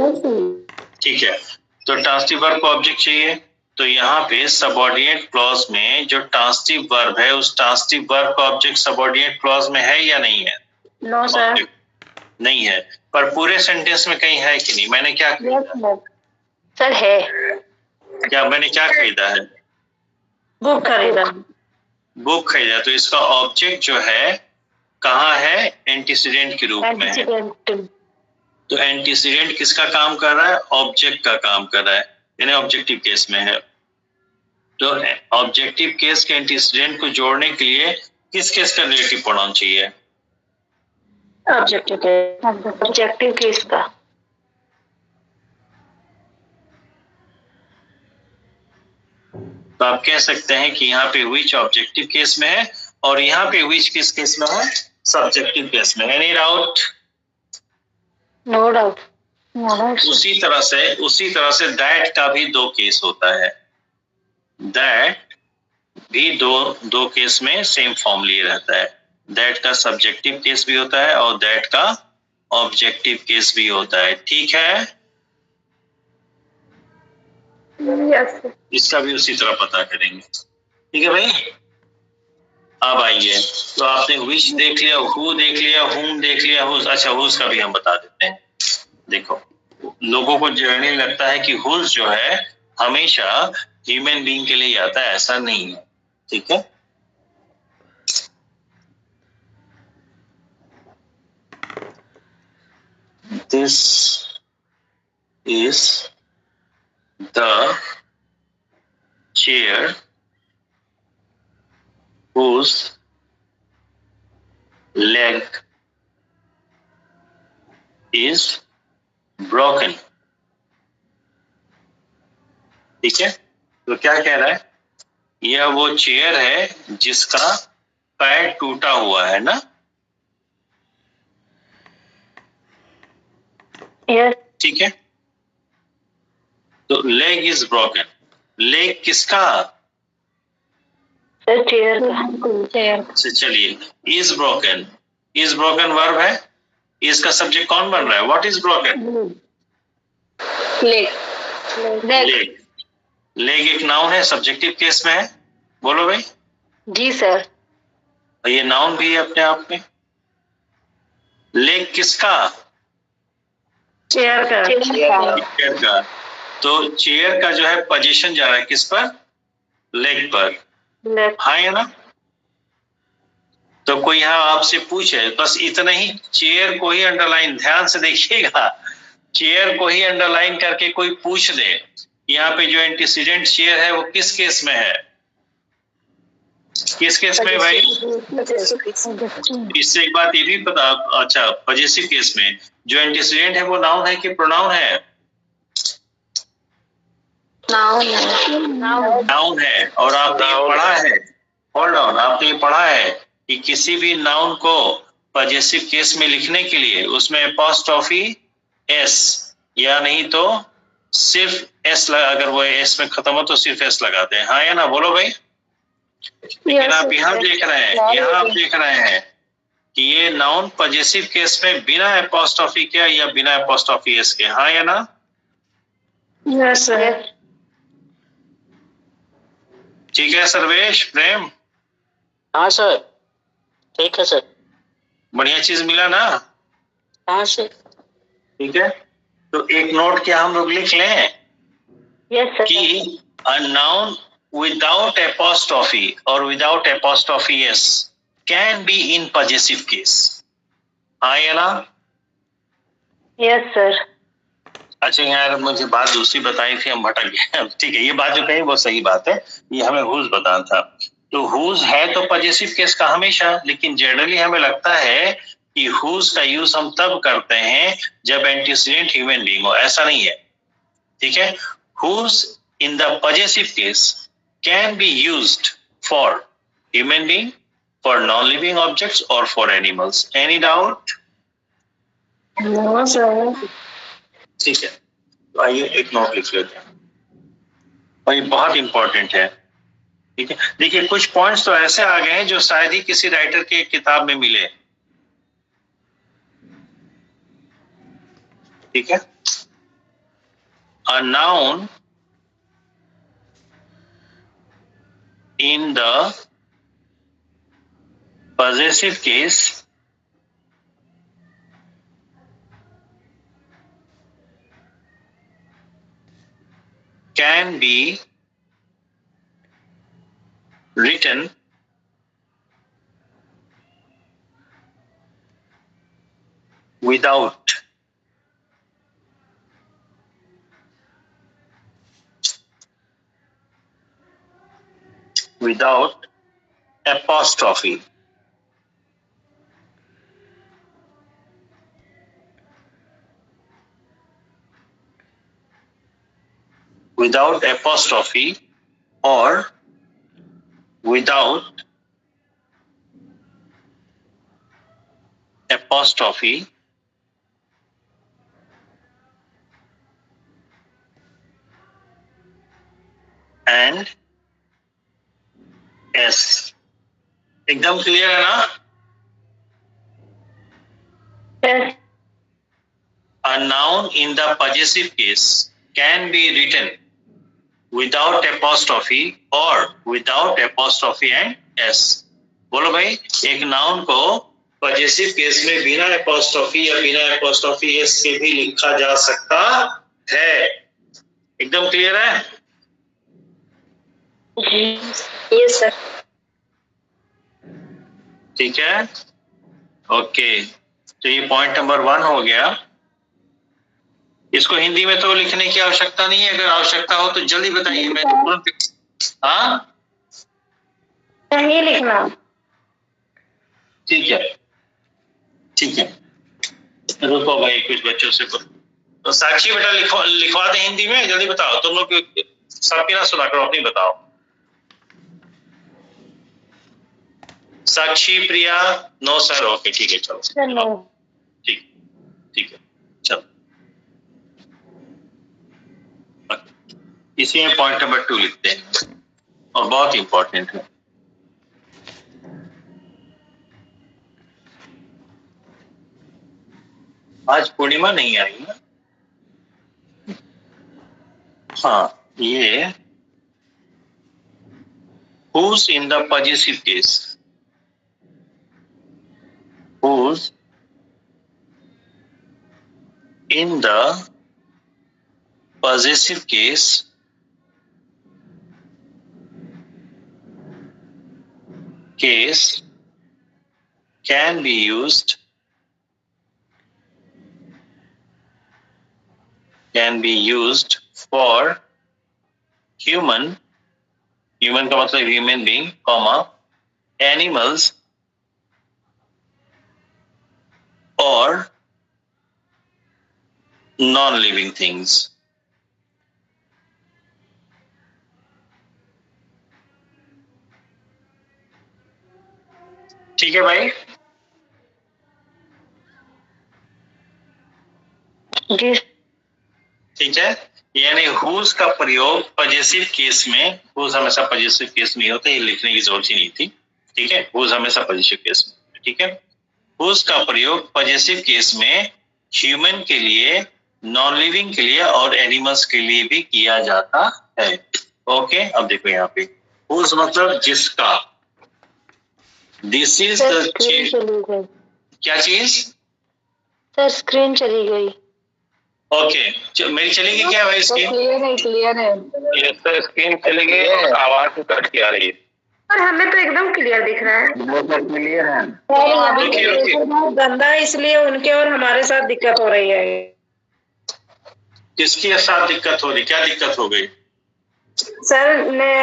ठीक है, तो ट्रांसिटिव वर्ब को ऑब्जेक्ट चाहिए। तो यहाँ पे सबऑर्डिनेट क्लॉज में जो ट्रांसिटिव वर्ब है उस ट्रांसिटिव वर्ब का ऑब्जेक्ट सबऑर्डिनेट क्लॉज में है या नहीं है? No sir. नहीं है, पर पूरे सेंटेंस में कहीं है कि नहीं? मैंने क्या सर है। क्या मैंने क्या खरीदा है? बुक खरीदा। बुक खरीदा। तो इसका ऑब्जेक्ट जो है कहाँ है? एंटीसीडेंट के रूप में है। तो एंटीसीडेंट किसका काम कर रहा है? ऑब्जेक्ट का काम कर रहा है, यानी ऑब्जेक्टिव केस में है। तो ऑब्जेक्टिव केस के एंटीसीडेंट को जोड़ने के लिए किस केस का रिलेटिव प्रोनाउन चाहिए? ऑब्जेक्टिव केस का। तो आप कह सकते हैं कि यहाँ पे विच ऑब्जेक्टिव केस में है और यहाँ पे विच किस केस में है? सब्जेक्टिव केस में। Any doubt? No doubt. उसी तरह से दैट का भी दो केस होता है। दैट भी दो केस में सेम फॉर्म लिए रहता है। दैट का सब्जेक्टिव केस भी होता है और दैट का ऑब्जेक्टिव केस भी होता है। ठीक है? यस। इसका भी उसी तरह पता करेंगे। ठीक है भाई? अब आइए, तो आपने विच देख लिया, हु देख लिया, हुम देख लिया, हुज। अच्छा, हुज का भी हम बता देते हैं। देखो, लोगों को जनरली लगता है कि हुज जो है हमेशा ह्यूमन बीइंग के लिए आता है, ऐसा नहीं है। ठीक है? This is the chair whose leg is broken। ठीक है? तो क्या कह रहा है? यह वो चेयर है जिसका पैर टूटा हुआ है ना? यस। ठीक है? तो लेग इज ब्रोकन। लेग किसका? चेयर का। से चलिए, is broken. Is broken verb है। इसका सब्जेक्ट कौन बन रहा है? What is broken? Leg. Leg. Leg एक नाउन है, सब्जेक्टिव केस में है। बोलो भाई। जी सर। और ये नाउन भी है अपने आप में। लेग किसका? चेयर का। चेयर का। तो चेयर का जो है पोजीशन जा रहा है किस पर? लेग पर। हाँ या ना? तो कोई यहाँ आपसे पूछे, बस इतना ही, चेयर को ही अंडरलाइन, ध्यान से देखिएगा, चेयर को ही अंडरलाइन करके कोई पूछ दे यहाँ पे जो एंटीसीडेंट चेयर है वो किस केस में है? किस केस में भाई? इससे एक बात ये भी पता, अच्छा, पॉजिटिव केस में जो एंटीसीडेंट है वो नाउन है कि प्रोनाउन है? नाउन है। और आपने ये पढ़ा है, होल्ड ऑन, आपने ये पढ़ा है कि किसी भी नाउन को पॉजिटिव केस में लिखने के लिए उसमें अपोस्ट्रोफी एस या नहीं तो सिर्फ एस लगा, अगर वो एस में खत्म हो तो सिर्फ एस लगाते हैं। हाँ या ना? बोलो भाई। लेकिन आप यहाँ देख रहे हैं, यहाँ आप देख रहे हैं कि ये नाउन पॉजिटिव केस में बिना अपोस्ट्रोफी के या बिना अपोस्ट्रोफी एस के। हाँ या ना? Yes sir. ठीक है सर्वेश, प्रेम? हाँ सर, ठीक है सर। बढ़िया चीज मिला ना? हाँ सर। ठीक है, तो एक नोट क्या हम लोग लिख लें यस सर। कि a noun without apostrophe or without apostrophe s can be in possessive case। हाँ या ना? Yes sir. अच्छा यार, मुझे बात दूसरी बताई थी, हम भटक गए। ठीक है, ये बात जो कही वो सही बात है, ये हमें हुज बताना था। तो हुज है तो पॉजिटिव केस का हमेशा, लेकिन जनरली हमें लगता है कि हुज का यूज हम तब करते हैं जब एंटीसीडेंट ह्यूमन बीइंग हो। ऐसा नहीं है। ठीक है? Whose in the possessive case can be used for human being, for non-living objects or for animals। Any doubt? No sir. ठीक है, तो आइए एक नोट लिख लेते हैं और ये बहुत इंपॉर्टेंट है। ठीक है, देखिए कुछ पॉइंट्स तो ऐसे आ गए हैं जो शायद ही किसी राइटर के किताब में मिले। ठीक है? A noun in the possessive case can be written without apostrophe. Without apostrophe or without apostrophe and s. एकदम क्लियर है ना? Yes. A noun in the possessive case can be written without apostrophe or without apostrophe and s. बोलो भाई, एक noun को positive case में बिना apostrophe या बिना एपोस्ट्रोफी एस के भी लिखा जा सकता है। एकदम क्लियर है? Yes, sir. ठीक है, ओके। तो ये पॉइंट नंबर 1 हो गया। इसको हिंदी में तो लिखने की आवश्यकता नहीं है, अगर आवश्यकता हो तो जल्दी बताइए, मैं तुरंत। हाँ, नहीं लिखना। ठीक है, ठीक है, रुको भाई, कुछ बच्चों से तो साक्षी बेटा लिखवा दे हिंदी में, जल्दी बताओ। तुम लोग सबकी ना सुना करो, अपनी बताओ। साक्षी, प्रिया, नो सर, ओके ठीक है, चलो ठीक, ठीक है, चलो। इसी में पॉइंट नंबर 2 लिखते हैं और बहुत इंपॉर्टेंट है। आज पूर्णिमा नहीं आई ना? हाँ, ये whose in the possessive case, whose in the possessive case can be used for human का मतलब ह्यूमन बीइंग, एनिमल्स और नॉन लिविंग थिंग्स। ठीक है भाई? जी। ठीक है, यानी whose का प्रयोग पॉजिटिव केस में, whose हमेशा पॉजिटिव केस में होता है, ये लिखने की जरूरत ही नहीं थी। ठीक है, whose हमेशा पॉजिटिव केस में। ठीक है, whose का प्रयोग पॉजिटिव केस में ह्यूमन के लिए, नॉन लिविंग के लिए और एनिमल्स के लिए भी किया जाता है। ओके, अब देखो यहाँ पे whose मतलब जिसका। दिस इज द, क्या चीज? सर स्क्रीन चली गई। ओके, मेरी चलेगी क्या भाई स्क्रीन? क्लियर है। यस सर, स्क्रीन चली गई और आवाज भी कट के आ रही है। और हमें तो एकदम क्लियर दिख रहा है। बहुत क्लियर है। बहुत गंदा है, इसलिए उनके और हमारे साथ दिक्कत हो रही है। किसके साथ दिक्कत हो रही? क्या दिक्कत हो गई? सर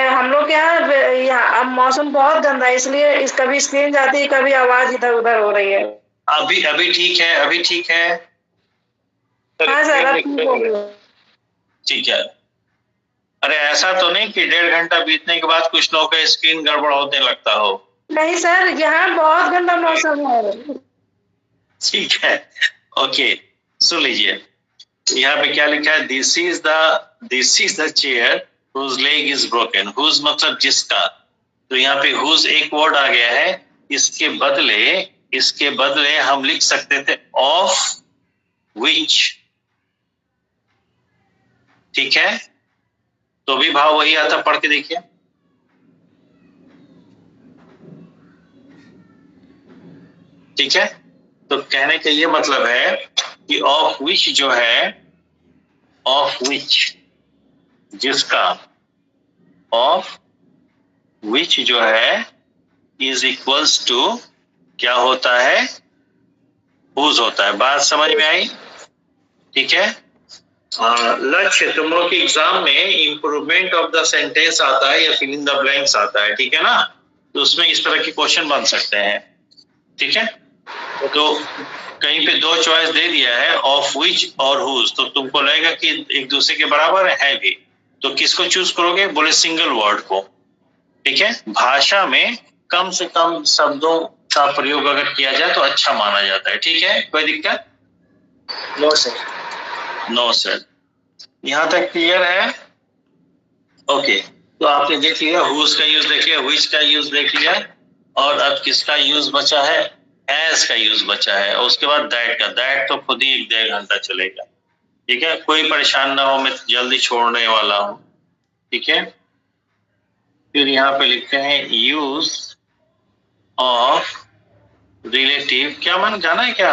हम लोग यहाँ अब मौसम बहुत गंदा है, इसलिए कभी स्क्रीन जाती है, कभी आवाज इधर उधर हो रही है। अभी ठीक है, अभी ठीक है। हाँ सर, अब ठीक हो गया। ठीक है। अरे ऐसा तो नहीं कि 1.5 घंटा बीतने के बाद कुछ लोगों का स्क्रीन गड़बड़ होने लगता हो? नहीं सर, यहाँ बहुत गंदा मौसम है। ठीक है, ओके, सुन लीजिए। यहाँ पे क्या लिखा है? This is the chair whose leg is broken। whose मतलब जिसका, तो यहाँ पे whose एक वर्ड आ गया है। इसके बदले हम लिख सकते थे of which। ठीक है, तो भी भाव वही आता, पढ़ के देखिए। ठीक है, तो कहने का ये मतलब है कि ऑफ विच जो है, ऑफ विच जिसका ऑफ विच जो है इज इक्वल्स टू क्या होता है, हुज होता है। बात समझ में आई? ठीक है। लक्ष्य तुम लोग के एग्जाम में इंप्रूवमेंट ऑफ द सेंटेंस आता है या फिल इन द ब्लैंक्स आता है, ठीक है ना? तो उसमें इस तरह के क्वेश्चन बन सकते हैं, ठीक है। तो कहीं पे दो चॉइस दे दिया है, ऑफ विच और हुज, तो तुमको लगेगा कि एक दूसरे के बराबर है भी, तो किसको चूज करोगे? बोले सिंगल वर्ड को, ठीक है। भाषा में कम से कम शब्दों का प्रयोग अगर किया जाए तो अच्छा माना जाता है, ठीक है। कोई दिक्कत? No sir. No sir. यहां तक क्लियर है? ओके, तो आपने देख लिया, हुज का यूज देख लिया, विच का यूज देख लिया, और अब किसका यूज बचा है? एज का यूज बचा है, और उसके बाद दैट का। दैट तो खुद ही 1-1.5 घंटा चलेगा, ठीक है। कोई परेशान ना हो, मैं जल्दी छोड़ने वाला हूं, ठीक है। फिर यहाँ पे लिखते हैं यूज ऑफ रिलेटिव। क्या मन जाना है क्या?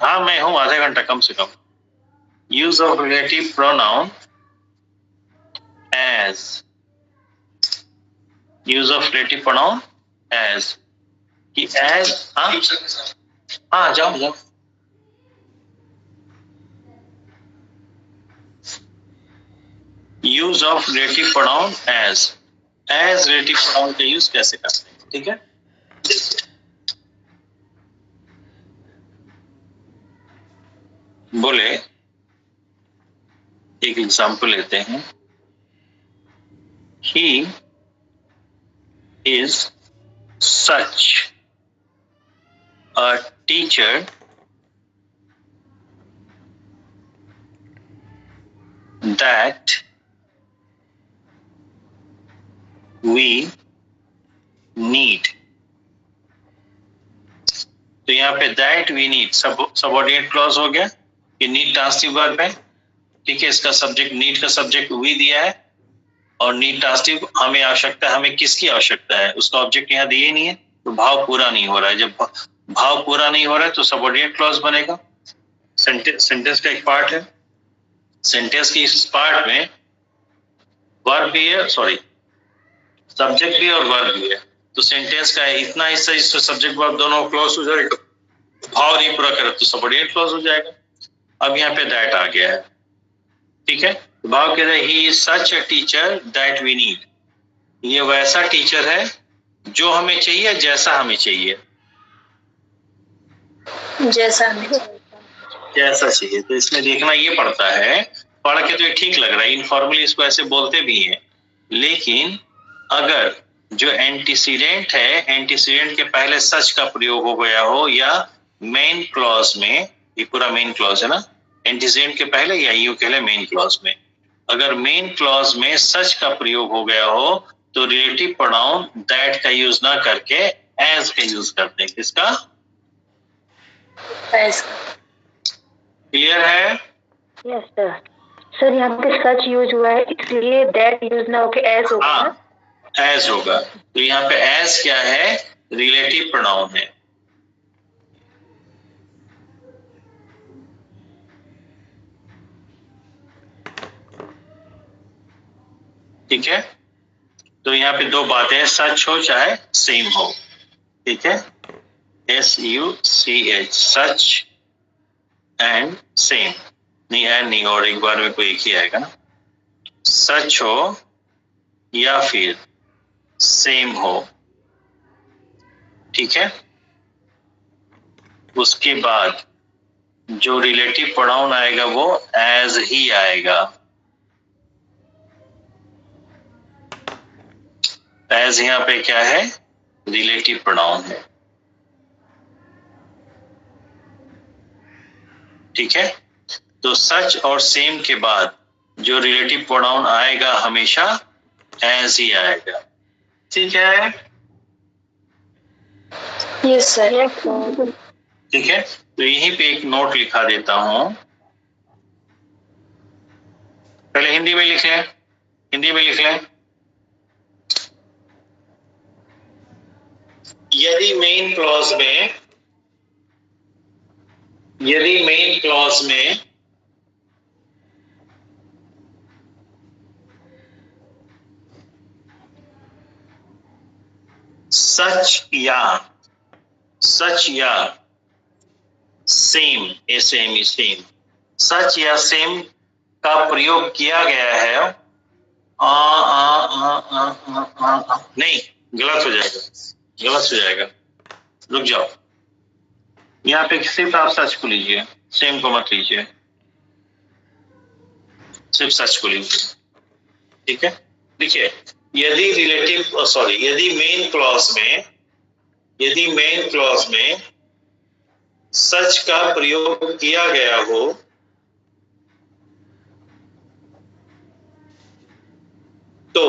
हाँ मैं हूं, आधे घंटा कम से कम। Use of relative pronoun as, use of relative pronoun as, कि एज, हाँ जाओ जाओ। Use of relative pronoun as relative pronoun का यूज कैसे करते हैं, ठीक है। बोले एक एग्जाम्पल लेते हैं, he is such a teacher that we need. तो यहाँ पे that we need subordinate clause हो गया, ये नीड ट्रांसिटिव वर्ब है, ठीक है। इसका सब्जेक्ट, नीड का सब्जेक्ट वी दिया है, और नीड ट्रांसिटिव हमें आवश्यकता है, हमें किसकी आवश्यकता है? उसका ऑब्जेक्ट यहाँ दिए नहीं है, तो भाव पूरा नहीं हो रहा है। जब भाव पूरा नहीं हो रहा है तो सबऑर्डिनेट क्लॉज बनेगा। सेंटेंस का एक पार्ट है, सेंटेंस के इस पार्ट में वर्ब भी है, सॉरी सब्जेक्ट भी और वर्ब भी है, तो सेंटेंस का इतना हिस्सा जिसमें सब्जेक्ट वर्ब दोनों क्लॉज हो जाएगा, भाव नहीं पूरा करे तो सबऑर्डिनेट क्लॉज हो जाएगा। अब यहाँ पे दैट आ गया है, ठीक है। भाव कह रहे he is such a teacher that we need, ये वैसा टीचर है जो हमें चाहिए, जैसा हमें चाहिए, जैसा चाहिए। तो इसमें देखना ये पड़ता है, पढ़ के तो ये ठीक लग रहा है, इनफॉर्मली इसको ऐसे बोलते भी हैं, लेकिन अगर जो एंटीसीडेंट है, एंटीसीडेंट के पहले सच का प्रयोग हो गया हो, या मेन क्लॉज में, ये पूरा मेन क्लॉज है ना, एंटीसीडेंट के पहले या यूं कह ले मेन क्लॉज में, अगर मेन क्लॉज में सच का प्रयोग हो गया हो तो रिलेटिव प्रोनाउन दैट का यूज ना करके एज का यूज करते हैं। किसका? एज। क्लियर है? Yes sir. सर यहाँ पे सच यूज हुआ है, इसलिए दैट यूज ना होके एज होगा। हाँ एज होगा, तो यहाँ पे एज क्या है? रिलेटिव प्रोनाउन है, ठीक है। तो यहाँ पे दो बातें हैं, सच हो चाहे सेम हो, ठीक है। SUCH, सच एंड सेम, नहीं एंड नहीं, और एक बार में कोई एक ही आएगा ना। सच हो या फिर सेम हो, ठीक है। उसके बाद जो रिलेटिव प्रोनाउन आएगा वो एज ही आएगा, एज यहाँ पे क्या है? रिलेटिव प्रोनाउन है, ठीक है। तो सच और सेम के बाद जो रिलेटिव प्रोनाउन आएगा हमेशा एज ही आएगा, ठीक है। Yes sir. ठीक है, तो यहीं पे एक नोट लिखा देता हूं, पहले हिंदी में लिख लें, हिंदी में लिख लें। यदि मेन क्लॉज में सच या सेम, सेम, सच या सेम का प्रयोग किया गया है। नहीं, गलत हो जाएगा, रुक जाओ। यहाँ पे सिर्फ आप सच को लीजिए, सेम को मत लीजिए, सिर्फ सच को लीजिए, ठीक है। देखिए, यदि मेन क्लॉज में सच का प्रयोग किया गया हो तो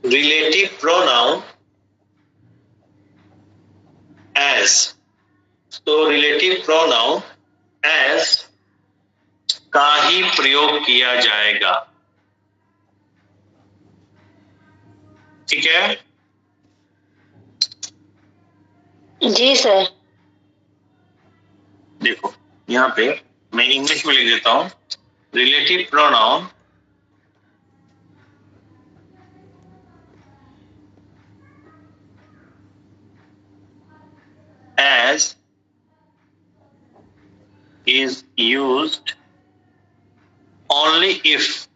रिलेटिव प्रोनाउन एज का ही प्रयोग किया जाएगा, ठीक है। जी सर। देखो यहाँ पे मैं इंग्लिश में लिख देता हूं, relative pronoun as is used only if,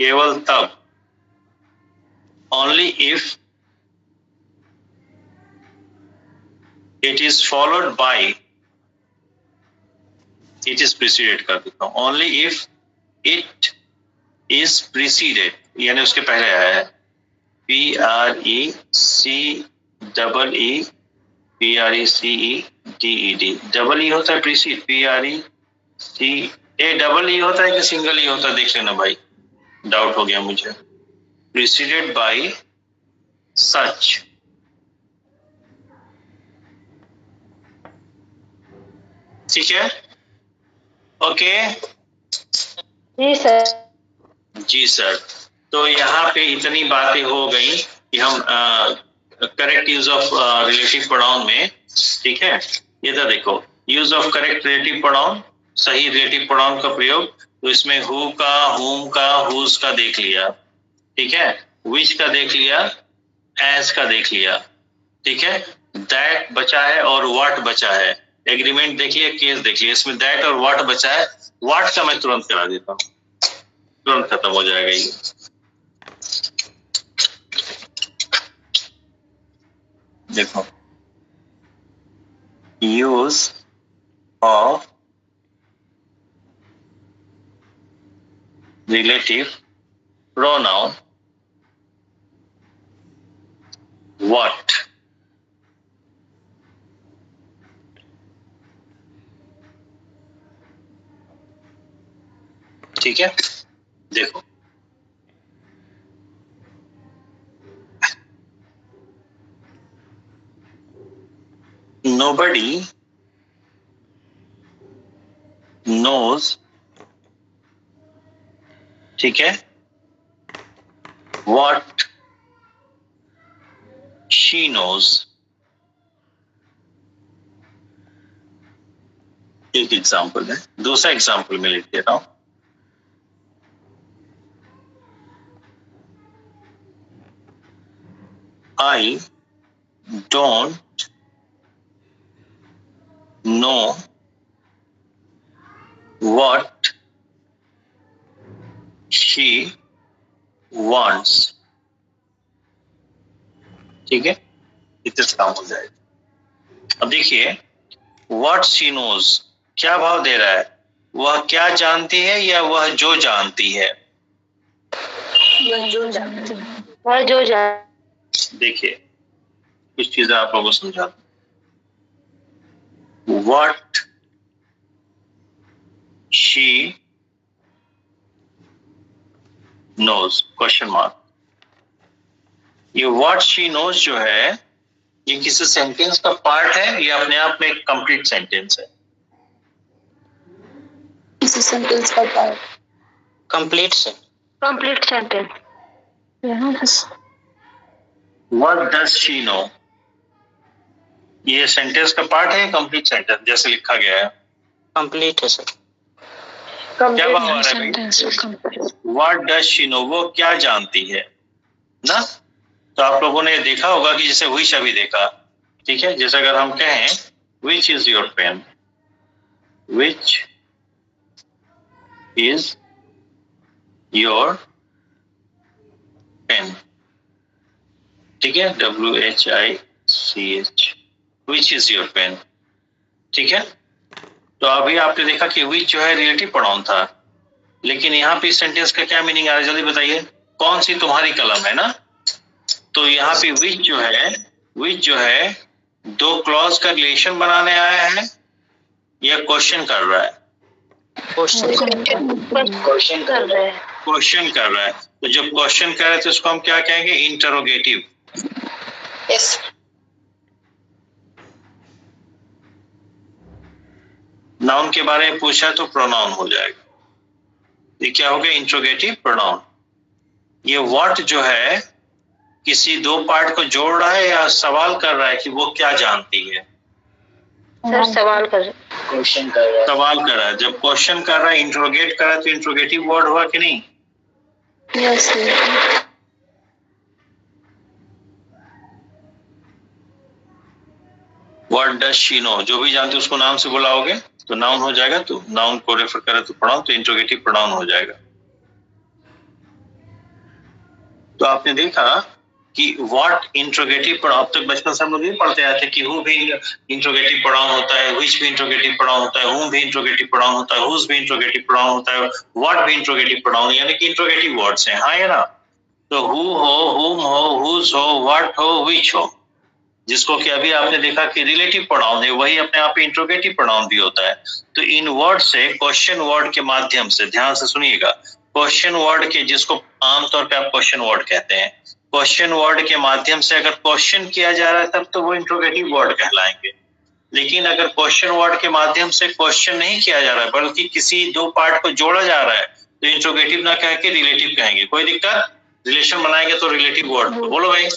केवल तब, only if it is followed by, it is preceded कर देता हूं, only if it is preceded, यानी उसके पहले आया है, PRECEED, डबल ई होता है प्रीसीड, PREC, डबल ई होता है कि सिंगल ई होता है, देख लेना भाई, डाउट हो गया मुझे। प्रीसीडेड बाय सच, ठीक है, ओके। जी सर। तो यहाँ पे इतनी बातें हो गई कि हम correct use of relative pronoun में, ठीक है। ये तो देखो, use of correct relative pronoun, सही रिलेटिव प्रोनाउन का प्रयोग, तो इसमें हु का, हुम का, हुज का देख लिया, ठीक है, विच का देख लिया, एज का देख लिया, ठीक है, दैट बचा है और व्हाट बचा है, एग्रीमेंट देख लिया, केस देख लिया, इसमें दैट और व्हाट बचा है। व्हाट का मैं तुरंत करा देता हूँ, तुरंत खत्म हो जाएगा ये। देखो, use of relative pronoun what, ठीक है। देखो, nobody knows, ठीक है, what she knows, एक एग्जाम्पल है। दूसरा एग्जाम्पल मैं लिख देता हूं, I don't know what she wants, ठीक है, इतना काम हो जाएगा। अब देखिए, what she knows क्या भाव दे रहा है, वह क्या जानती है या वह जो जानती है, वह जो जानती। देखिए कुछ चीजें आप लोगों को समझाता हूं। What she knows, question mark. ये what she knows जो है, ये किसी सेंटेंस का पार्ट है या अपने आप में एक कंप्लीट सेंटेंस है? किसी सेंटेंस का part, complete sentence. What does she know, ये सेंटेंस का पार्ट है, कंप्लीट सेंटेंस जैसे लिखा गया है? कंप्लीट है सर। क्या भाव आ रहा है भाई? What does she know, वो क्या जानती है? ना। तो आप लोगों ने देखा होगा कि जैसे विच अभी देखा, ठीक है। जैसे अगर हम कहें which is your pen, which is your pen, ठीक है, WHICH, which is your pen, ठीक है। तो अभी आपने देखा कि विच जो है रिलेटिव प्रोनाउन था, लेकिन यहाँ पे सेंटेंस का क्या मीनिंग आ रहा है, जल्दी बताइए। कौन सी तुम्हारी कलम है ना, तो यहाँ पे विच जो है दो क्लॉज का रिलेशन बनाने आया है या क्वेश्चन कर रहा है? क्वेश्चन कर रहे हैं। क्वेश्चन कर रहा है। तो जब क्वेश्चन कर रहा है तो इसको हम क्या कहेंगे, इंटरोगेटिव। यस। नाउन के बारे में पूछा तो प्रोनाउन हो जाएगा। ये क्या हो गया, इंटरोगेटिव प्रोनाउन। ये व्हाट जो है किसी दो पार्ट को जोड़ रहा है या सवाल कर रहा है कि वो क्या जानती है? सर सवाल कर, क्वेश्चन कर रहे हैं। सवाल कर रहा है। जब क्वेश्चन कर रहा है, इंटरोगेट कर रहा है, तो इंटरोगेटिव वर्ड हुआ कि नहीं? Yes sir. What does she know, जो भी जानते उसको नाम से बुलाओगे तो नाउन हो जाएगा। तो नाउन को रेफर करे तो प्रोनाउन, तो इंटरोगेटिव प्रोनाउन हो जाएगा। तो आपने देखा कि व्हाट इंटरोगेटिव प्रोनाउन, अब तक बचपन से हम लोग ये पढ़ते आए थे कि हु भी इंटरोगेटिव प्रोनाउन होता है, व्हिच भी इंटरोगेटिव प्रोनाउन होता है, हुम भी इंटरोगेटिव प्रोनाउन होता है, हुज भी इंटरोगेटिव प्रोनाउन होता है, व्हाट भी इंटरोगेटिव प्रोनाउन, यानी कि इंटरोगेटिव वर्ड्स हैं, हाँ या ना। तो हु हो, हुम हो, हुज हो, व्हाट हो, व्हिच हो, जिसको कि अभी आपने देखा कि रिलेटिव प्रोनाउन है, वही अपने आप में इंटरोगेटिव प्रोनाउन भी होता है। तो इन वर्ड से, क्वेश्चन वर्ड के माध्यम से, ध्यान से सुनिएगा, क्वेश्चन वर्ड के, जिसको आमतौर पे आप क्वेश्चन वर्ड कहते हैं, क्वेश्चन वर्ड के माध्यम से अगर क्वेश्चन किया जा रहा है तब तो वो इंटरोगेटिव वर्ड कहलाएंगे। लेकिन अगर क्वेश्चन वर्ड के माध्यम से क्वेश्चन नहीं किया जा रहा है बल्कि किसी दो पार्ट को जोड़ा जा रहा है तो इंटरोगेटिव ना कह के रिलेटिव कहेंगे। कोई दिक्कत? रिलेशन बनाएंगे तो रिलेटिव वर्ड। तो बोलो भाई।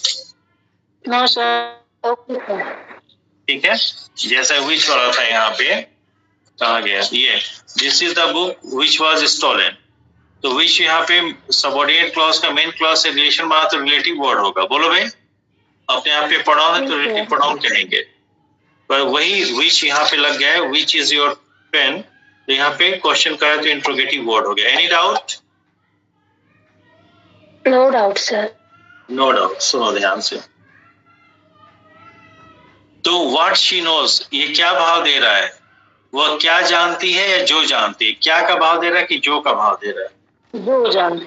No sir. ठीक है, जैसे विच वाला था यहाँ पे, कहा गया ये, this is the book which was stolen. तो विच यहाँ पे सबऑर्डिनेट क्लॉज का मेन क्लॉज से रिलेशन बना तो रिलेटिव वर्ड होगा। बोलो भाई, अपने आप पे प्रोनाउन है तो रिलेटिव प्रोनाउन कहेंगे। पर वही विच यहाँ पे लग गया है, विच इज योर पेन, तो यहाँ पे क्वेश्चन करा तो इंटरोगेटिव वर्ड हो गया। Any doubt? No doubt sir. No doubt. सुनो ध्यान से। तो व्हाट शी नोज, ये क्या भाव दे रहा है? वह क्या जानती है या जो जानती है? क्या का भाव दे रहा है कि जो का भाव दे रहा है? जो जानते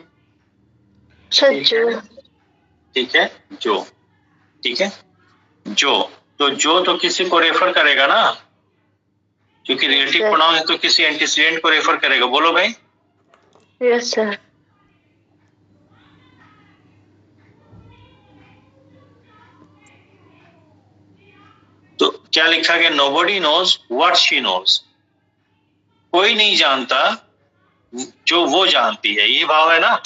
सर, जो। ठीक है, जो। ठीक है, जो। तो जो तो किसी को रेफर करेगा ना, क्योंकि रिलेटिव प्रोनाउन है तो किसी एंटीसीडेंट को रेफर करेगा। बोलो भाई। Yes sir. तो क्या लिखा गया? Nobody knows what she knows, कोई नहीं जानता जो वो जानती है, ये भाव है ना।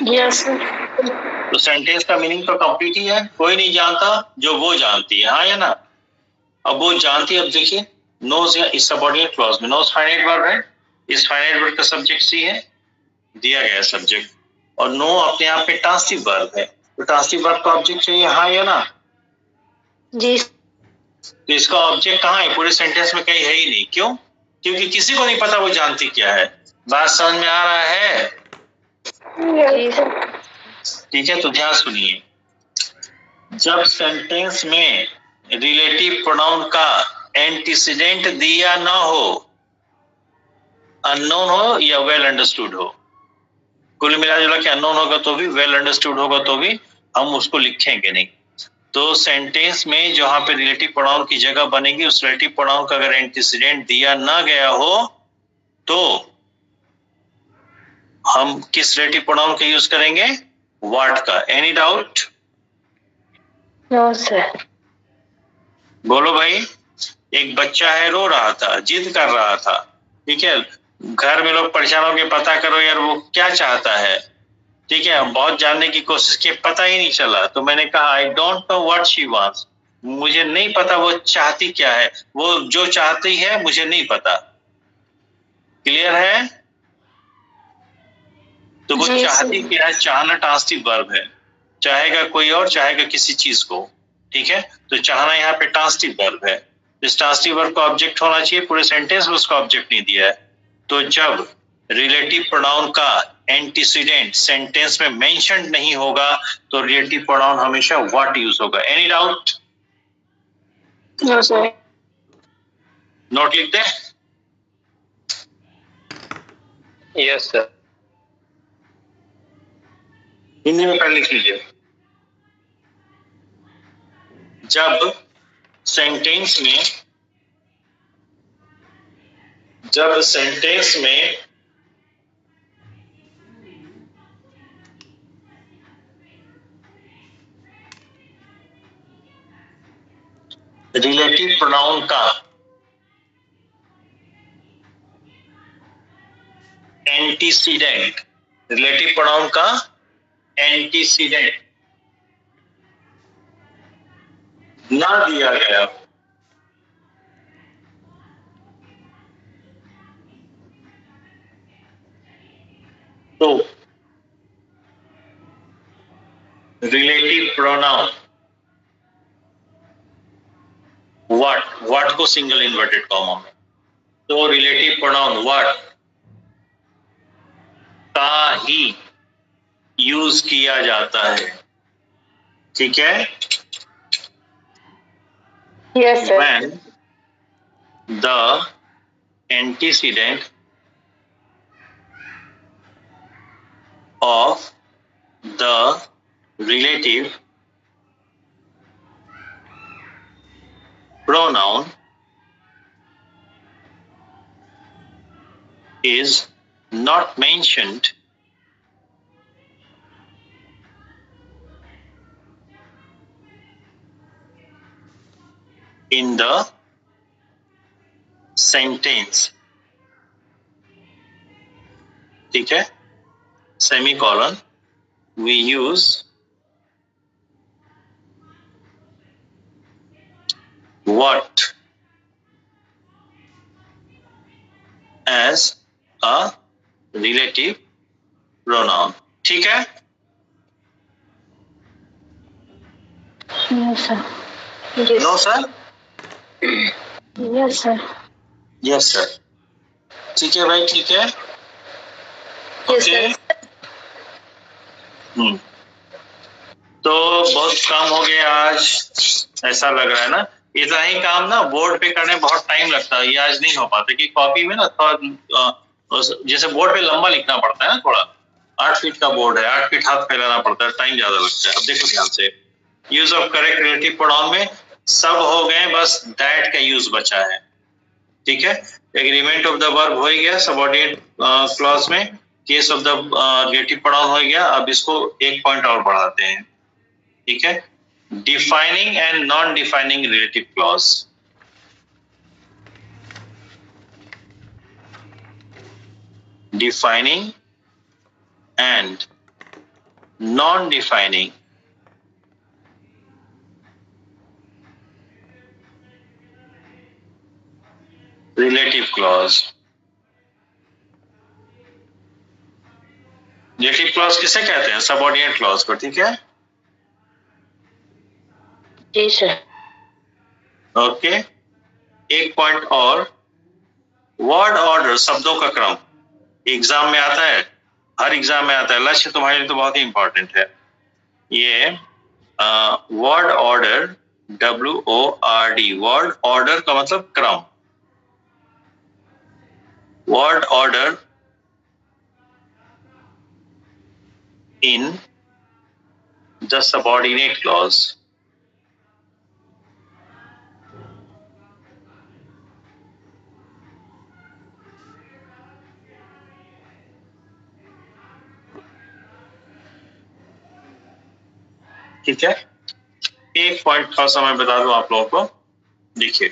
Yes sir. तो सेंटेंस का मीनिंग तो कंप्लीट ही है, कोई नहीं जानता जो वो जानती है, हाँ या ना। अब वो जानती है, अब देखिए नोज या इस सबऑर्डिनेट क्लॉज में, नोज फाइनाइट वर्ब है, इस फाइनाइट वर्ब का सब्जेक्ट सी है, दिया गया सब्जेक्ट, और नो अपने आप में ट्रांसिटिव वर्ब है, तो ट्रांसिटिव वर्ब का ऑब्जेक्ट चाहिए, हाँ या ना। जी। तो इसका ऑब्जेक्ट कहाँ है? पूरे सेंटेंस में कहीं है ही नहीं। क्यों? क्योंकि किसी को नहीं पता वो जानती क्या है। बात समझ में आ रहा है? जी सर। ठीक है, तो ध्यान सुनिए। जब सेंटेंस में रिलेटिव प्रोनाउन का एंटीसीडेंट दिया ना हो, अननोन हो या वेल अंडरस्टूड हो, कुल मिला के अननोन होगा तो भी, वेल अंडरस्टूड होगा तो भी, हम उसको लिखेंगे नहीं। तो सेंटेंस में जहां पे रिलेटिव प्रोनाउन की जगह बनेगी, उस रिलेटिव प्रोनाउन का अगर एंटीसीडेंट दिया ना गया हो तो हम किस रिलेटिव प्रोनाउन का यूज करेंगे? व्हाट का। Any doubt? No sir. बोलो भाई। एक बच्चा है, रो रहा था, जिद कर रहा था, ठीक है, घर में लोग परेशान हो के पता करो यार वो क्या चाहता है, ठीक है, हम बहुत जानने की कोशिश की, पता ही नहीं चला, तो मैंने कहा I don't know what she wants, मुझे नहीं पता वो चाहती क्या है, वो जो चाहती है मुझे नहीं पता। क्लियर है? तो वो चाहती क्या है, चाहना ट्रांसिटिव वर्ब है, चाहेगा कोई और, चाहेगा किसी चीज को, ठीक है। तो चाहना यहाँ पे ट्रांसिटिव वर्ब है, इस ट्रांसिटिव वर्ब का ऑब्जेक्ट होना चाहिए, पूरे सेंटेंस में उसका ऑब्जेक्ट नहीं दिया है। तो जब रिलेटिव प्रोनाउन का एंटीसीडेंट सेंटेंस में मेंशन नहीं होगा तो रिलेटिव प्रोनाउन हमेशा व्हाट यूज होगा। Any doubt? No sir. Note लिख दे। Yes sir. हिंदी में पहले लिख लीजिए। जब सेंटेंस में रिलेटिव प्रोनाउन का एंटीसीडेंट, रिलेटिव प्रोनाउन का एंटीसीडेंट ना दिया गया तो रिलेटिव प्रोनाउन व्हाट को सिंगल इन्वर्टेड कॉमा में, तो रिलेटिव प्रोनाउन व्हाट का ही यूज किया जाता है, ठीक है। Yes sir. When the antecedent of the relative pronoun is not mentioned in the sentence, ठीक है, semicolon, we use what as a relative pronoun, ठीक है। Yes sir. No sir? Yes sir. Yes sir, ठीक है भाई, ठीक है। Yes okay. तो बहुत काम हो गया आज, ऐसा लग रहा है ना। इतना ही काम ना बोर्ड पे करने बहुत टाइम लगता है, ये आज नहीं हो पाता कि कॉपी में ना थोड़ा जैसे बोर्ड पे लंबा लिखना पड़ता है ना, थोड़ा 8 फीट का बोर्ड है, 8 फीट हाथ फैलाना पड़ता है, टाइम ज्यादा लगता है। अब देखो ध्यान से, use of correct relative pronoun में सब हो गए, बस दैट का यूज बचा है, ठीक है। एग्रीमेंट ऑफ द वर्ब हो गया, सबऑर्डिनेट क्लॉज में case of the relative pronoun हो गया। अब इसको एक पॉइंट और बढ़ाते हैं, ठीक है। Defining and non defining relative clause, defining and non defining relative clause. Relative clause किसे कहते हैं? सबऑर्डिनेट क्लॉज को, ठीक है। जी सर। ओके, एक पॉइंट और, वर्ड ऑर्डर, शब्दों का क्रम एग्जाम में आता है, हर एग्जाम में आता है, लक्ष्य तुम्हारे लिए तो बहुत ही इंपॉर्टेंट है ये। Word order, WORD, word order का मतलब क्रम। Word order in the subordinate clause, ठीक है। एक पॉइंट थोड़ा सा मैं बता दूं आप लोगों को, देखिए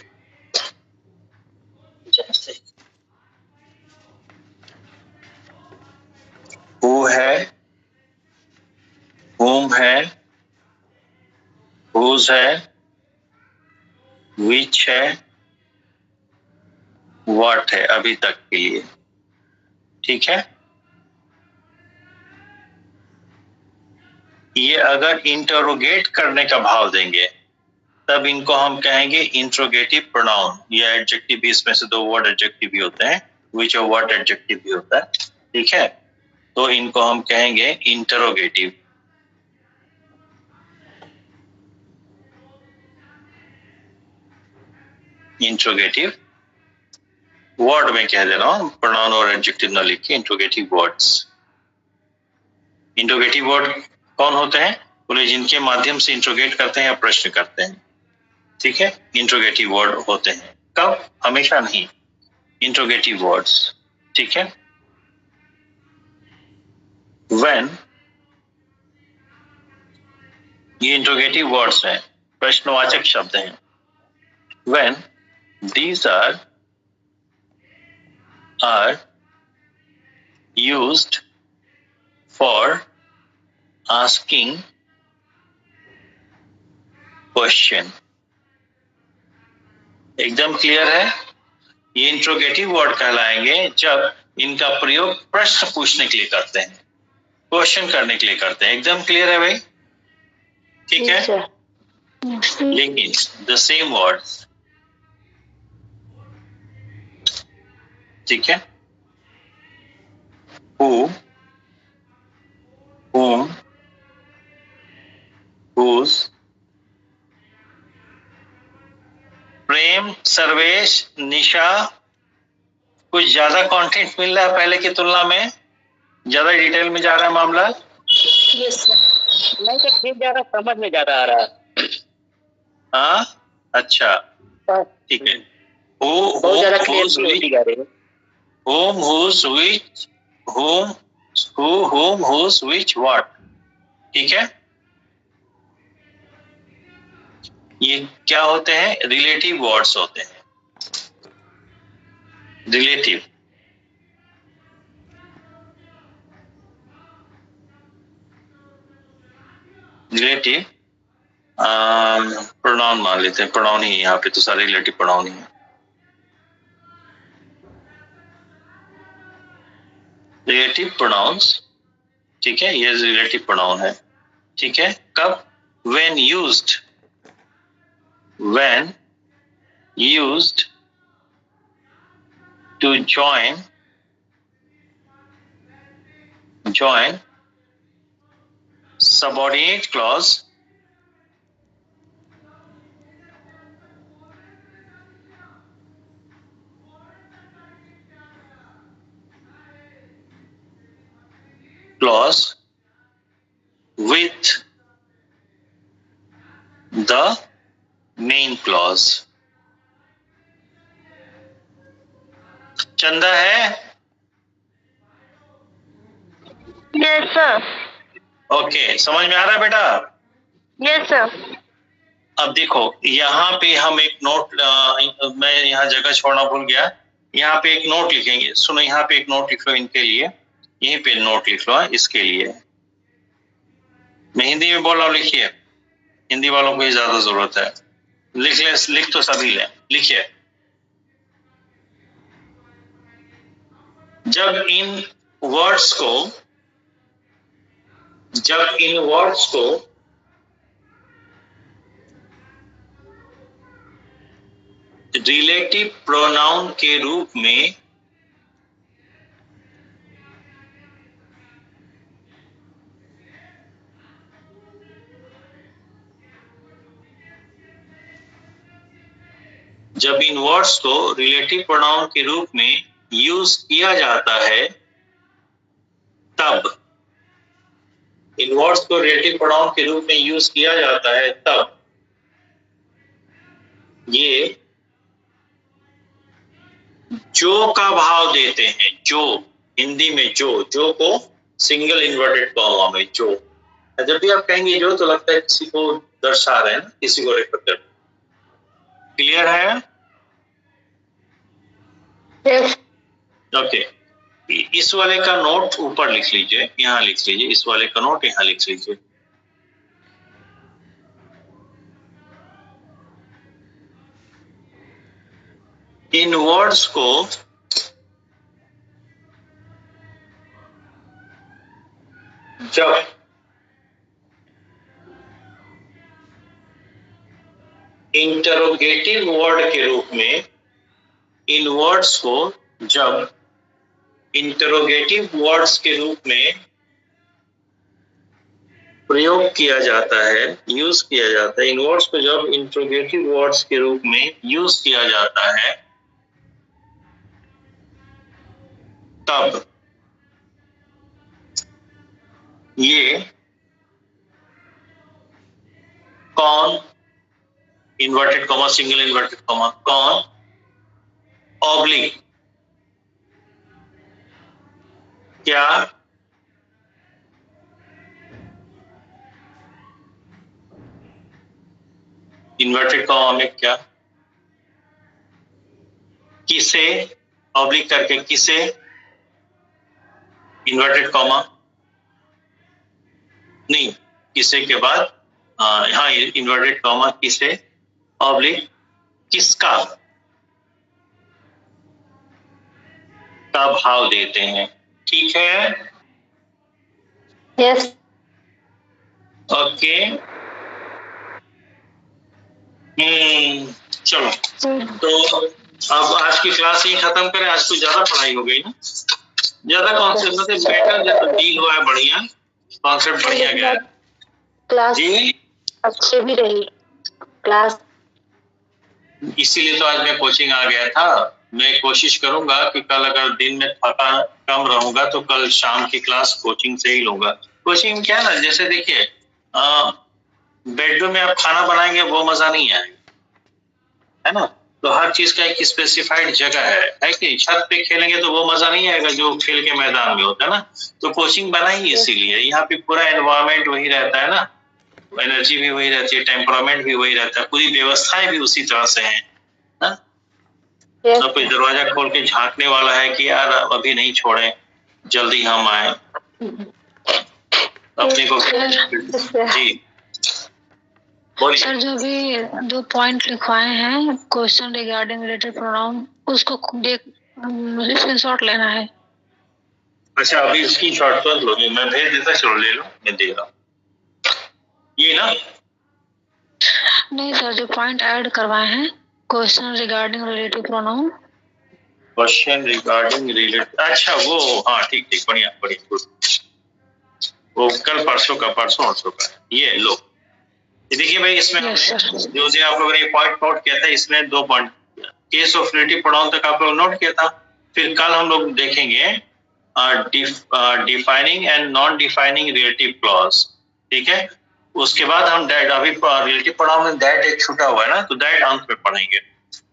who है, whom है, whose है, which है, what है, अभी तक के लिए, ठीक है। ये अगर इंटरोगेट करने का भाव देंगे तब इनको हम कहेंगे इंट्रोगेटिव प्रोनाउन, या एडजेक्टिव भी, इसमें से 2 वर्ड एडजेक्टिव भी होते हैं, विच ऑफ वर्ड एडजेक्टिव भी होता है, ठीक है। तो इनको हम कहेंगे इंटरोगेटिव। इंट्रोगेटिव वर्ड में कह दे रहा हूं, प्रोनाउन और एडजेक्टिव ना लिखिए, इंट्रोगेटिव वर्ड्स। इंट्रोगेटिव वर्ड कौन होते हैं? बोले जिनके माध्यम से इंट्रोगेट करते हैं या प्रश्न करते हैं, ठीक है, इंट्रोगेटिव वर्ड होते हैं। कब? हमेशा नहीं, इंट्रोगेटिव वर्ड्स, ठीक है। When, ये इंट्रोगेटिव वर्ड्स हैं, प्रश्नवाचक शब्द हैं। When these are used for asking question, एकदम क्लियर है। ये इंट्रोगेटिव वर्ड कहलाएंगे जब इनका प्रयोग प्रश्न पूछने के लिए करते हैं, क्वेश्चन करने के लिए करते हैं। एकदम क्लियर है भाई, ठीक है। लेकिन द सेम वर्ड्स, ठीक है, who, whom, whose, प्रेम, सर्वेश, निशा, कुछ ज्यादा कंटेंट मिल रहा है पहले की तुलना में? ज्यादा डिटेल में जा रहा है मामला? Yes sir. नहीं सर, ठीक जा रहा, समझ में ज्यादा आ रहा है। हाँ, अच्छा, ठीक है। बहुत ज्यादा क्लियर होती जा रही है। whom, whose, which, whom, who, whom, whose, which, what, ठीक है। ये क्या होते हैं? रिलेटिव वर्ड्स होते हैं, रिलेटिव। रिलेटिव प्रोनाउन मान लेते हैं, प्रोनाउन ही, यहाँ पे तो सारे रिलेटिव प्रोनाउन ही है। रिलेटिव प्रोनाउंस, ठीक है, ये रिलेटिव प्रोनाउन है, ठीक है। कब? when used, when used to join subordinate clause with the main clause। चंदा है? Yes sir. ओके, समझ में आ रहा है बेटा? Yes sir. अब देखो यहाँ पे हम एक नोट, मैं यहाँ जगह छोड़ना भूल गया, यहाँ पे एक नोट लिखेंगे। सुनो, यहाँ पे एक नोट लिख लो इनके लिए, यहीं पे नोट लिख लो इसके लिए। मैं हिंदी में बोल रहा हूँ, लिखिए, हिंदी वालों को ही ज्यादा जरूरत है। लिख तो सभी ले, लिखिए। जब इन वर्ड्स को रिलेटिव प्रोनाउन के रूप में यूज किया जाता है, तब इन वर्ड्स को रिलेटिव प्रोनाउन के रूप में यूज किया जाता है, तब ये जो का भाव देते हैं। जो, हिंदी में जो को सिंगल इन्वर्टेड कॉमा में जो। जब भी आप कहेंगे जो, तो लगता है किसी को दर्शा रहे हैं, किसी को रेफर कर। क्लियर है? यस। ओके, इस वाले का नोट ऊपर लिख लीजिए, यहाँ लिख लीजिए, इस वाले का नोट यहाँ लिख लीजिए। इन वर्ड्स को जब इंटरोगेटिव वर्ड के रूप में इन वर्ड्स को जब इंटरोगेटिव वर्ड्स के रूप में प्रयोग किया जाता है, यूज किया जाता है, इन वर्ड्स को जब इंटरोगेटिव वर्ड्स के रूप में यूज किया जाता है, तब ये कौन, inverted comma, single inverted comma, कौन, ऑब्लिक, क्या, इन्वर्टेड कॉमा में क्या, किसे, ऑब्लिक करके किसे, इन्वर्टेड कॉमा नहीं, किसे के बाद हाँ इन्वर्टेड कॉमा किसे, ऑब्लिक किसका का भाव देते हैं। ठीक है, यस ओके। चलो तो अब आज की क्लास ही खत्म करें। आज तो ज्यादा पढ़ाई हो गई ना, ज्यादा कॉन्सेप्ट मतलब बेटर जैसा डील हुआ है, बढ़िया कॉन्सेप्ट बढ़िया गया है क्लास जी। अच्छी भी रही क्लास, इसीलिए तो आज मैं कोचिंग आ गया था। मैं कोशिश करूंगा कि कल अगर दिन में थका कम रहूंगा तो कल शाम की क्लास कोचिंग से ही लूंगा। कोचिंग में क्या है ना, जैसे देखिए बेडरूम में आप खाना बनाएंगे वो मजा नहीं आएगा, है ना। तो हर चीज का एक स्पेसिफाइड जगह है कि छत पे खेलेंगे तो वो मजा नहीं आएगा जो खेल के मैदान में होता है ना। तो कोचिंग बनाई इसीलिए, यहाँ पे पूरा एनवायरमेंट वही रहता है ना, एनर्जी भी वही रहती है, टेम्परामेंट भी वही रहता है, पूरी व्यवस्थाएं भी उसी तरह से हैं ना। तो कोई दरवाजा खोल के झांकने वाला है कि यार अभी नहीं छोड़े, जल्दी हम आए अपने को जी बोलिए। सर जो भी 2 पॉइंट लिखवाए हैं क्वेश्चन रिगार्डिंग रिलेटेड प्रोनाउन, उसको देख स्क्रीनशॉट लेना है। अच्छा अभी स्क्रीनशॉट तो लो, मैं भेज देता, चलो ले लो, मैं दे रहा हूँ ये ना। नहीं सर, जो पॉइंट ऐड करवाए हैं question regarding relative pronoun, question regarding related, अच्छा वो हाँ ठीक ठीक, बढ़िया बढ़िया, गुड। वो कल परसों का ये लो। ये देखिए भाई, इसमें Yes, हमने sir. जो आप लोगों ने पॉइंट नोट किया था, इसमें 2 point case of relative pronoun तक आप लोग नोट किया था। फिर कल हम लोग देखेंगे defining and non defining relative clause, ठीक है। उसके बाद हम दैट, अभी रिलेटिव प्रोनाउन में दैट एक छूटा हुआ है ना, तो दैट अंत में पढ़ेंगे।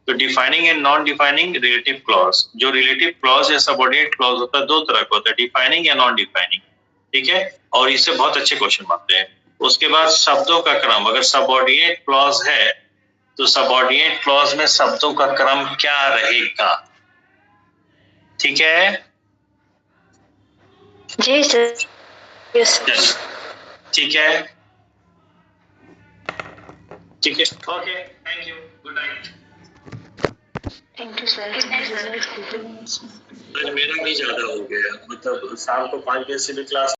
तो defining and non defining relative clause, जो रिलेटिव क्लॉज या सबऑर्डिनेट क्लॉज होता है, 2 तरह का होता है, डिफाइनिंग या नॉन डिफाइनिंग, ठीक है। और इससे बहुत अच्छे क्वेश्चन बनते हैं। उसके बाद शब्दों का क्रम, अगर सबऑर्डिनेट क्लॉज है तो सबऑर्डिनेट क्लॉज में शब्दों का क्रम क्या रहेगा, ठीक है जी सर, यस ठीक है ठीक है, okay, thank you, good night. Thank you sir. मेरा भी ज्यादा हो गया, मतलब शाम को 5 बजे से भी क्लास